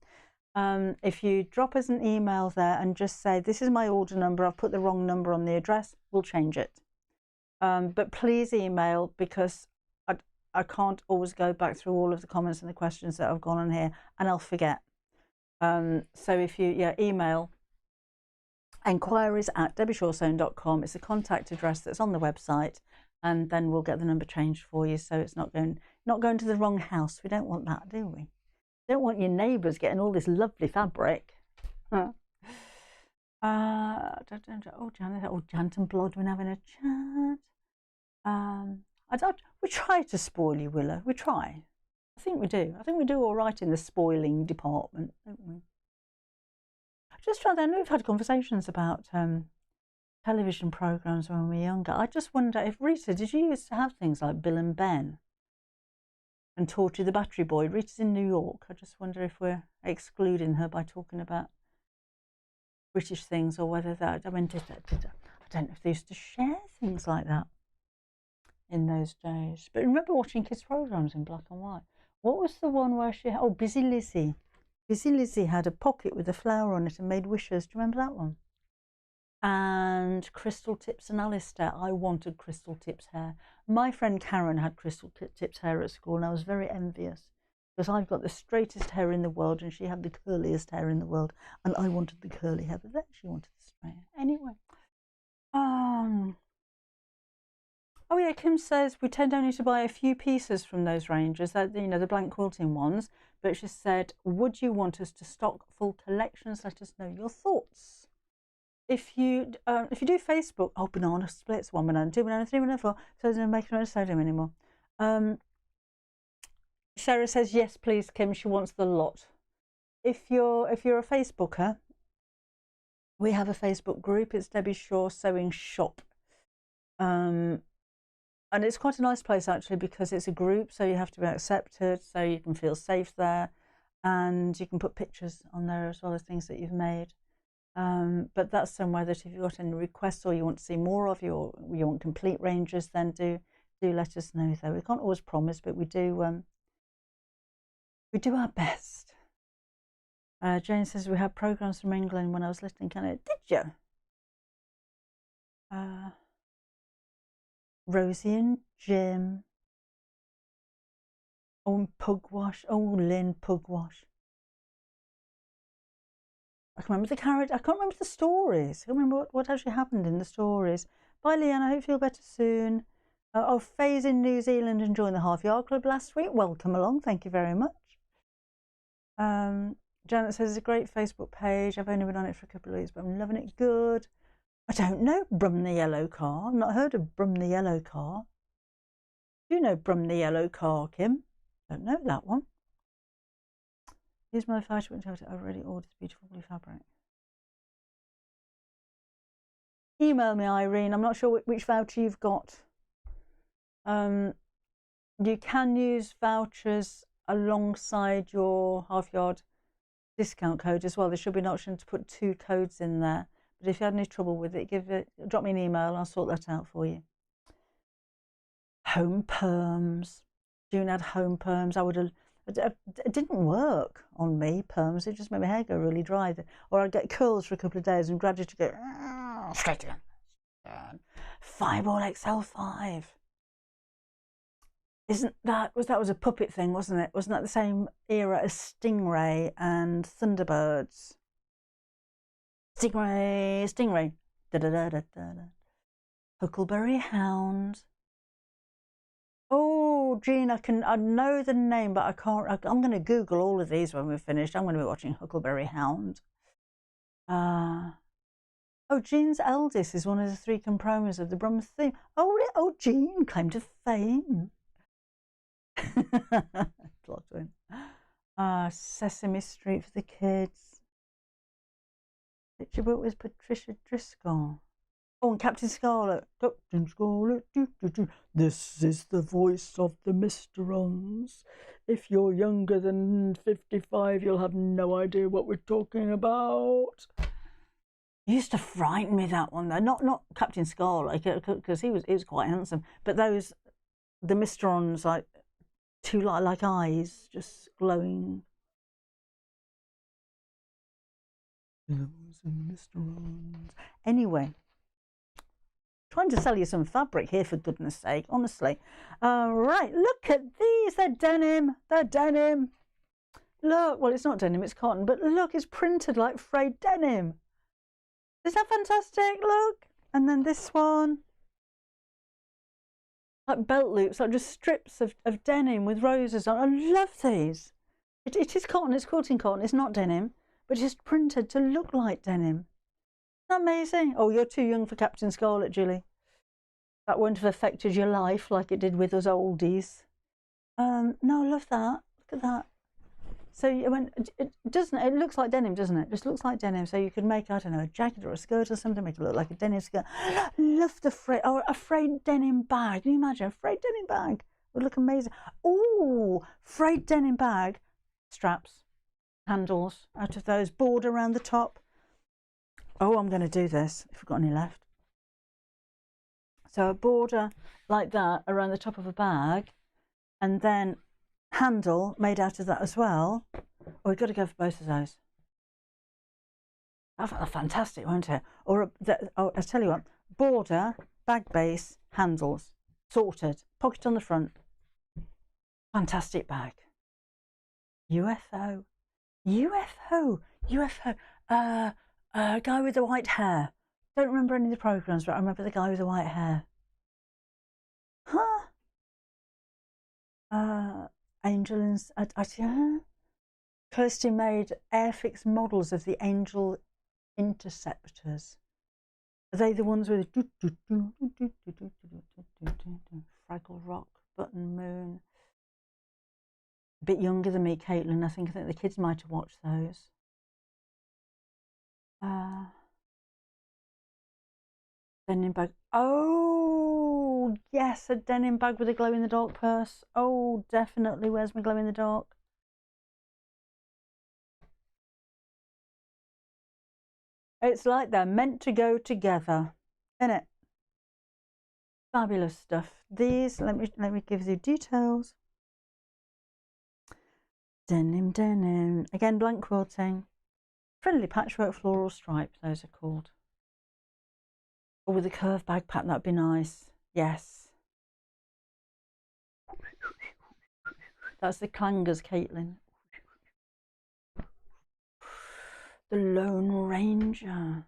If you drop us an email there and just say, this is my order number, I've put the wrong number on the address, we'll change it. But please email, because I can't always go back through all of the comments and the questions that have gone on here, and I'll forget. So if you email enquiries@debbieshawsewing.com. It's a contact address that's on the website, and then we'll get the number changed for you, so it's not going to the wrong house. We don't want that, do we? Don't want your neighbours getting all this lovely fabric. Oh, Janet, Janet and Blodwin having a chat. We try to spoil you, Willow. We try. I think we do. I think we do all right in the spoiling department, don't we? Just trying to, I know we've had conversations about television programs when we were younger. I just wonder if, Rita, did you used to have things like Bill and Ben and Torchy the Battery Boy? Rita's in New York. I just wonder if we're excluding her by talking about British things, or whether that, I mean, I don't know if they used to share things like that in those days. But remember watching kids' programs in black and white. What was the one where she had, oh, Busy Lizzie. Busy Lizzie had a pocket with a flower on it and made wishes. Do you remember that one? And Crystal Tips and Alistair. I wanted Crystal Tips hair. My friend Karen had Crystal Tips hair at school, and I was very envious, because I've got the straightest hair in the world and she had the curliest hair in the world, and I wanted the curly hair, but then she wanted the straight hair. Anyway. Oh yeah, Kim says we tend only to buy a few pieces from those ranges, that, you know, the blank quilting ones. But she said, would you want us to stock full collections? Let us know your thoughts. If you do Facebook, oh, banana splits, 1 banana, 2 banana, 3 banana, 4, so don't make no sodium anymore. Sarah says yes, please, Kim. She wants the lot. If you're a Facebooker, we have a Facebook group. It's Debbie Shaw Sewing Shop. And it's quite a nice place, actually, because it's a group, so you have to be accepted, so you can feel safe there, and you can put pictures on there as well as things that you've made. But that's somewhere that if you've got any requests, or you want to see more of, or you want complete ranges, then do let us know, though. We can't always promise, but we do our best. Jane says we had programs from England when I was listening. Did you? Rosie and Jim. Oh, Pugwash. Oh, Lynn Pugwash. I can remember the character. I can't remember the stories. I can't remember what actually happened in the stories. Bye, Leanne. I hope you feel better soon. Oh, Faye's in New Zealand and joined the Half Yard Club last week. Welcome along. Thank you very much. Janet says it's a great Facebook page. I've only been on it for a couple of weeks, but I'm loving it. Good. I don't know Brum the Yellow Car. I've not heard of Brum the Yellow Car. Do you know Brum the Yellow Car, Kim? Don't know that one. Here's my voucher. I've already ordered this beautiful blue fabric. Email me, Irene. I'm not sure which voucher you've got. You can use vouchers alongside your half yard discount code as well. There should be an option to put 2 codes in there. But if you had any trouble with it, drop me an email and I'll sort that out for you. Home perms. June had home perms. It didn't work on me, perms. It just made my hair go really dry. Or I'd get curls for a couple of days and gradually to go straight again. Fireball XL5. That was a puppet thing, wasn't it? Wasn't that the same era as Stingray and Thunderbirds? Stingray. Da da da da da. Huckleberry Hound. Oh, Jean, I know the name, but I can't. I'm going to Google all of these when we're finished. I'm going to be watching Huckleberry Hound. Oh, Jean's eldest is one of the 3 composers of the Brum theme. Oh, Jean, claim to fame. Sesame Street for the kids. Picture book with Patricia Driscoll. Oh, and Captain Scarlet. Captain Scarlet. This is the voice of the Mysterons. If you're younger than 55, you'll have no idea what we're talking about. It used to frighten me, that one though. Not Captain Scarlet, because he was quite handsome. But the Mysterons, like 2 like eyes, just glowing. Anyway. Trying to sell you some fabric here, for goodness sake, honestly. Right, look at these. They're denim. They're denim. Look, well, it's not denim, it's cotton, but look, it's printed like frayed denim. Is that fantastic? Look. And then this one. Like belt loops, like just strips of denim with roses on. I love these. It is cotton, it's quilting cotton, it's not denim, but it's just printed to look like denim. Amazing. Oh, you're too young for Captain Scarlet, Julie. That wouldn't have affected your life like it did with us oldies. No, I love that. Look at that. So it looks like denim, doesn't it? It just looks like denim. So you could make, I don't know, a jacket or a skirt or something, make it look like a denim skirt. Love the a frayed denim bag. Can you imagine a frayed denim bag? Would look amazing. Oh, frayed denim bag, straps, handles out of those, border around the top. Oh, I'm going to do this, if we've got any left. So a border like that around the top of a bag, and then handle made out of that as well. Oh, we've got to go for both of those. That's fantastic, won't it? Or, I'll tell you what, border, bag base, handles, sorted, pocket on the front. Fantastic bag. UFO. Guy with the white hair. Don't remember any of the programs, but I remember the guy with the white hair. Huh? Angel and Kirsty made Airfix models of the Angel Interceptors. Are they the ones with Fraggle Rock, Button Moon? A bit younger than me, Caitlin. I think the kids might have watched those. Denim bag. Oh, yes, a denim bag with a glow-in-the-dark purse. Oh, definitely. Where's my glow-in-the-dark? It's like they're meant to go together, isn't it? Fabulous stuff. These, let me give you details. Denim. Again, blank quilting. Friendly patchwork floral stripes, those are called. Or with a curved bag pattern, that'd be nice. Yes. That's the clangers, Caitlin. The Lone Ranger.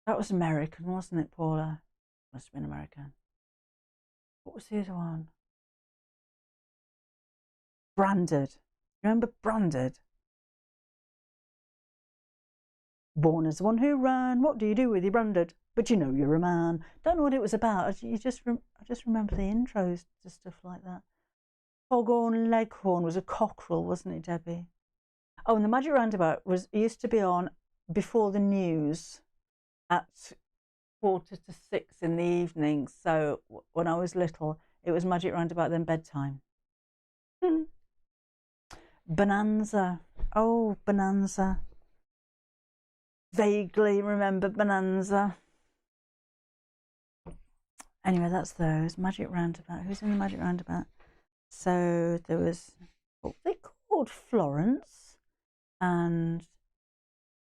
That was American, wasn't it, Paula? Must have been American. What was the other one? Branded. Remember branded? Born as one who ran, what do you do with your branded? But you know you're a man. Don't know what it was about. I just remember the intros to stuff like that. Foghorn Leghorn was a cockerel, wasn't it, Debbie? Oh, and the Magic Roundabout used to be on before the news at 5:45 in the evening. So when I was little, it was Magic Roundabout, then bedtime. Bonanza. Oh, Bonanza. Vaguely remember Bonanza. Anyway, that's those. Magic Roundabout. Who's in the Magic Roundabout? So there was, what they called, Florence, and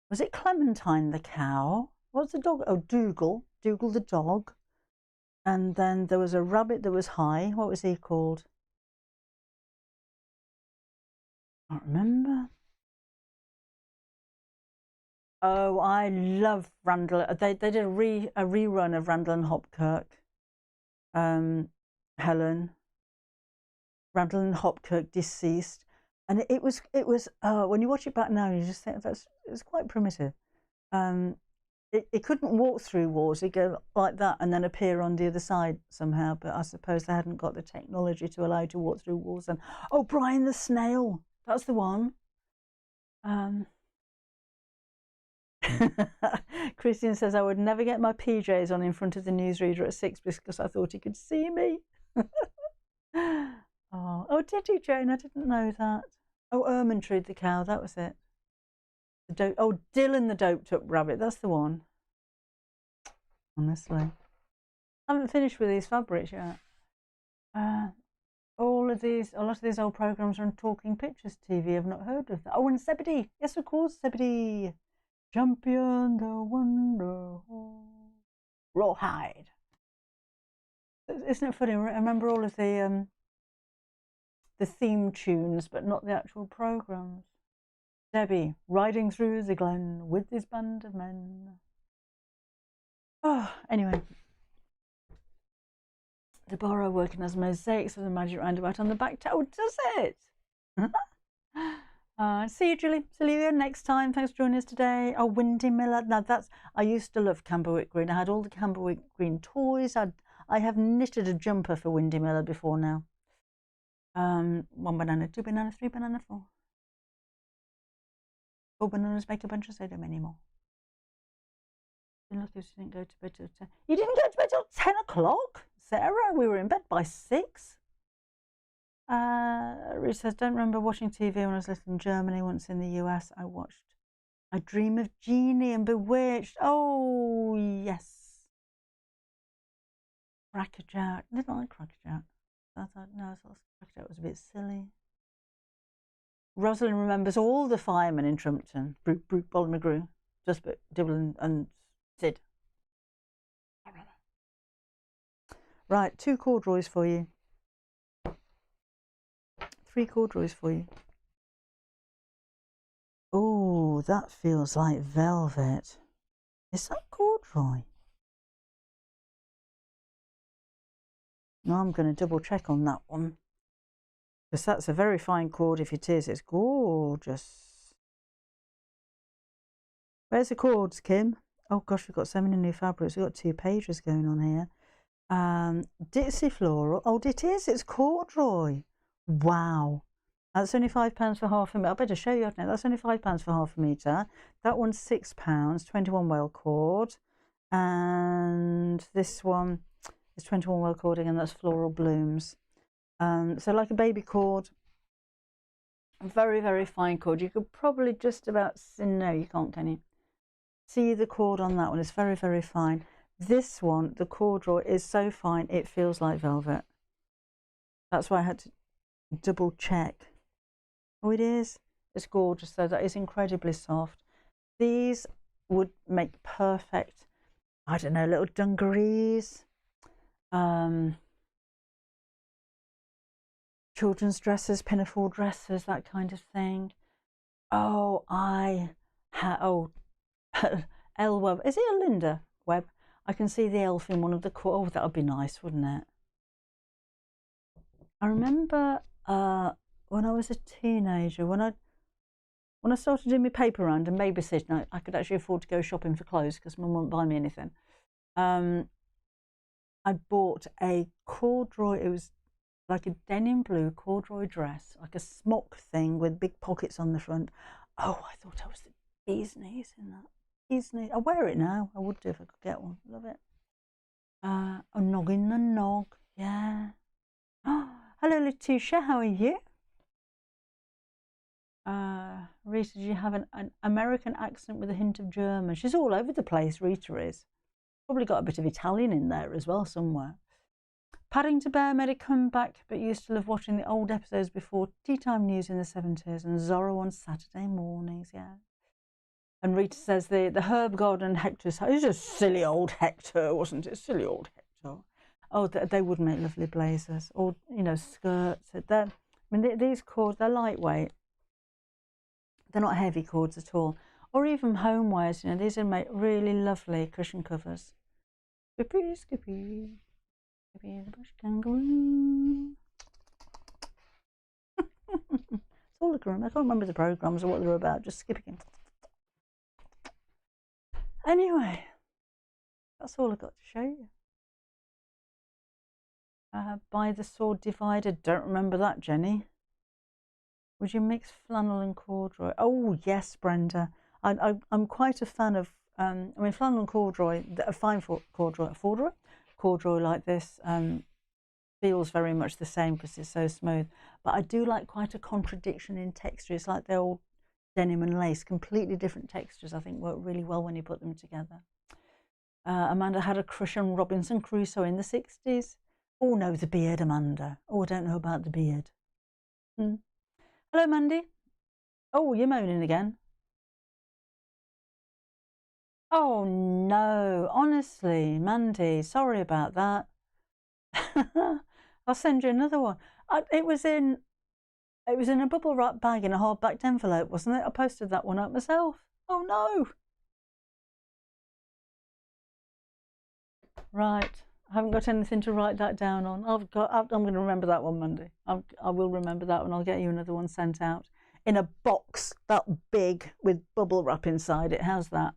was it Clementine the cow? What's the dog? Oh, Dougal the dog. And then there was a rabbit that was high. What was he called? I can't remember. Oh, I love Randall. They did a rerun of Randall and Hopkirk. Helen. Randall and Hopkirk deceased, and it was when you watch it back now, you just think it's quite primitive. It couldn't walk through walls; it'd go like that and then appear on the other side somehow. But I suppose they hadn't got the technology to allow it to walk through walls. And oh, Brian the snail, that's the one. Christian says I would never get my PJs on in front of the newsreader at 6 because I thought he could see me. Oh, did you, Jane? I didn't know that. Oh, Ermintrude the cow, that was it. Oh, Dylan the doped up rabbit, that's the one. Honestly. I haven't finished with these fabrics yet. A lot of these old programs are on Talking Pictures TV. I've not heard of that. Oh, and Zebedee. Yes, of course, Zebedee. Champion the Wonder. Rawhide. Isn't it funny? I remember all of the theme tunes, but not the actual programs. Debbie, riding through the glen with this band of men. Oh, anyway. Deborah working as mosaics of the Magic Roundabout on the back. Oh, does it? See you, Julie. See you next time. Thanks for joining us today. Oh, Windy Miller. Now I used to love Camberwick Green. I had all the Camberwick Green toys. I have knitted a jumper for Windy Miller before now. 1 banana, 2 banana, 3 banana, 4. 4 bananas make a bunch of sedum anymore. You didn't go to bed till 10. You didn't go to bed till 10 o'clock, Sarah? We were in bed by 6. Rich says, don't remember watching TV when I was little in Germany. Once in the US, I watched I Dream of Jeannie and Bewitched. Oh, yes. Crackerjack. I didn't like Crackerjack. I thought, no, I thought Crackerjack was a bit silly. Rosalind remembers all the firemen in Trumpton. Brute, Bolly McGrew, just but Dibble and Sid. Right, 2 corduroys for you. 3 corduroys for you. Oh, that feels like velvet. Is that corduroy? No, I'm going to double check on that one. Because that's a very fine cord. If it is, it's gorgeous. Where's the cords, Kim? Oh gosh, we've got so many new fabrics. We've got 2 pages going on here. Ditsy floral. Oh, it is. It's corduroy. Wow. That's only £5 for half a metre. I better show you. That's only £5 for half a metre. That one's £6. 21 well cord. And this one is 21 well cording, and that's floral blooms. So like a baby cord. Very, very fine cord. You could probably just about see. No, you can't, can you? See the cord on that one. It's very, very fine. This one, the corduroy, is so fine it feels like velvet. That's why I had to double check. Oh, it is. It's gorgeous though. That is incredibly soft. These would make perfect, I don't know, little dungarees, children's dresses, pinafore dresses, that kind of thing. Oh, Elle Webb. Is it a Linda Webb? I can see the elf in one of the. Oh, that would be nice, wouldn't it? I remember when I was a teenager, when I started doing my paper round and babysitting, I could actually afford to go shopping for clothes because mum wouldn't buy me anything. I bought a corduroy, it was like a denim blue corduroy dress, like a smock thing with big pockets on the front. Oh, I thought I was the bee's knees in that. Bee's knees. I wear it now. I would do if I could get one. Love it. A nog in the nog. Yeah. Oh, hello, Letitia. How are you? Rita, do you have an American accent with a hint of German? She's all over the place, Rita is. Probably got a bit of Italian in there as well somewhere. Paddington Bear made a comeback, but used to love watching the old episodes before tea time news in the 70s and Zorro on Saturday mornings, yeah. And Rita says the herb garden Hector's house is a silly old Hector, wasn't it? Silly old Hector. Oh, they would make lovely blazers or, you know, skirts. These cords, they're lightweight. They're not heavy cords at all. Or even homewares, you know, these would make really lovely cushion covers. Skippy, Skippy. Skippy the bush kangaroo. That's all I can remember. I can't remember the programmes or what they were about, just skipping. Anyway, that's all I've got to show you. By the sword divider. Don't remember that, Jenny. Would you mix flannel and corduroy? Oh, yes, Brenda. I'm quite a fan of, flannel and corduroy, a fine corduroy like this feels very much the same because it's so smooth. But I do like quite a contradiction in texture. It's like the old denim and lace, completely different textures. I think work really well when you put them together. Amanda had a crush on Robinson Crusoe in the 60s. Oh, no, the beard, Amanda. Oh, I don't know about the beard. Hello, Mandy. Oh, you're moaning again. Oh, no. Honestly, Mandy, sorry about that. I'll send you another one. It was in a bubble wrap bag in a hard-backed envelope, wasn't it? I posted that one up myself. Oh, no. Right. I haven't got anything to write that down on. I'm going to remember that one Monday. I will remember that one. I'll get you another one sent out in a box that big with bubble wrap inside it. How's that?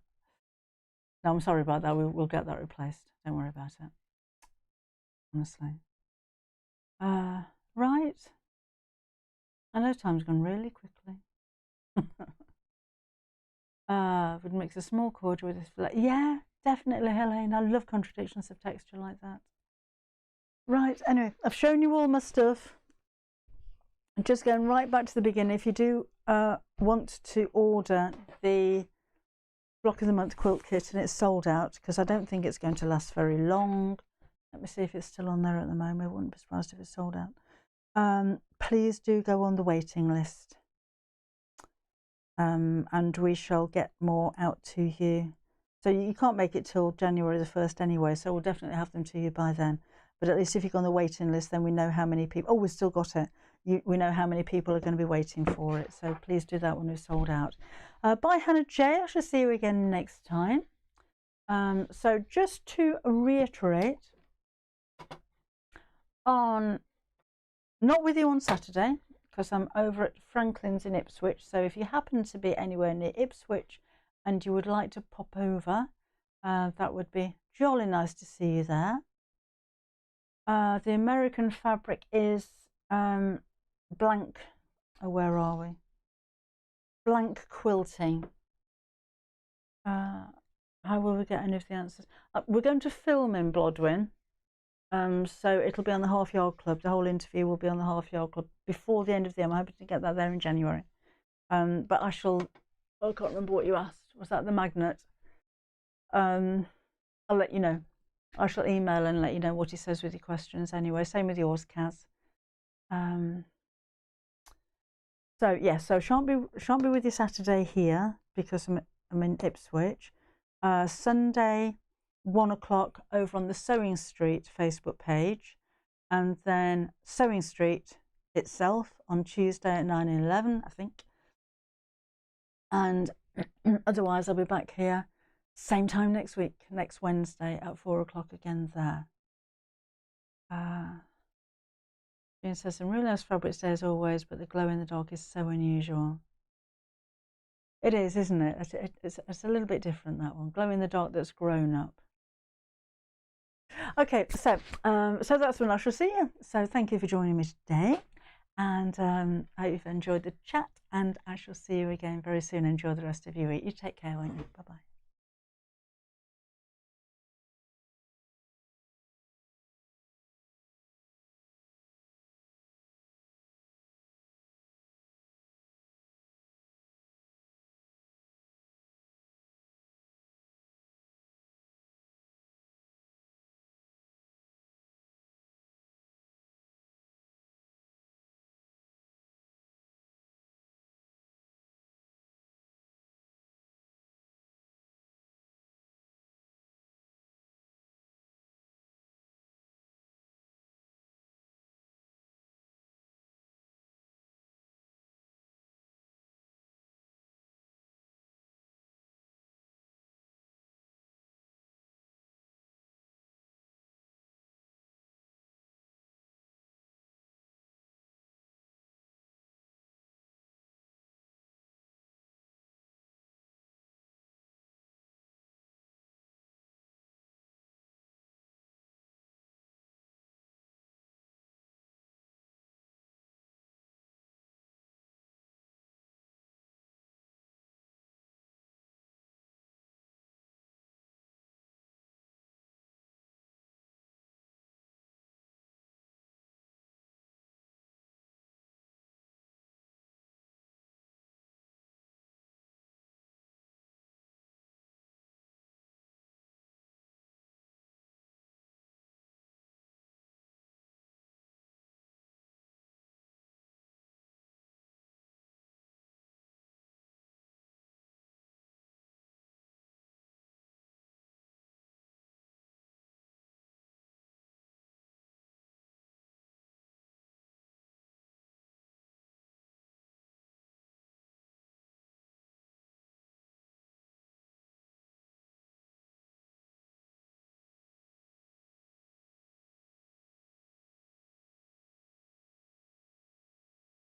No, I'm sorry about that. We'll get that replaced. Don't worry about it. Honestly. Right. I know time's gone really quickly. Would mix a small cord with this. Yeah, definitely, Helene. I love contradictions of texture like that. Right, anyway, I've shown you all my stuff. I'm just going right back to the beginning. If you do want to order the Block of the Month quilt kit and it's sold out, because I don't think it's going to last very long. Let me see if it's still on there at the moment. I wouldn't be surprised if it's sold out. Please do go on the waiting list. And we shall get more out to you. So you can't make it till January the 1st anyway, so we'll definitely have them to you by then. But at least if you go on the waiting list, then we know how many people. Oh, we've still got it. We know how many people are going to be waiting for it. So please do that when it's sold out. Bye, Hannah J. I shall see you again next time. So just to reiterate, not with you on Saturday, because I'm over at Franklin's in Ipswich. So if you happen to be anywhere near Ipswich and you would like to pop over, that would be jolly nice to see you there. The American fabric is blank. Oh, where are we? Blank Quilting. How will we get any of the answers? We're going to film in Blodwyn. So it'll be on the Half Yard Club. The whole interview will be on the Half Yard Club before the end of the year. I'm hoping to get that there in January. But I shall. Oh, I can't remember what you asked. Was that the magnet? I'll let you know. I shall email and let you know what he says with your questions. Anyway, same with yours, Kaz. So yeah, so shan't be with you Saturday here because I'm in Ipswich. Sunday, 1 o'clock over on the Sewing Street Facebook page, and then Sewing Street itself on Tuesday at 9 and 11, I think. And otherwise, I'll be back here same time next week, next Wednesday at 4 o'clock again there. June says some really nice fabric stays always, but the glow in the dark is so unusual. It is, isn't it? It's a little bit different, that one. Glow in the dark that's grown up. Okay, so that's when I shall see you. So thank you for joining me today, and I hope you've enjoyed the chat, and I shall see you again very soon. Enjoy the rest of your week. You take care, won't you? Bye-bye.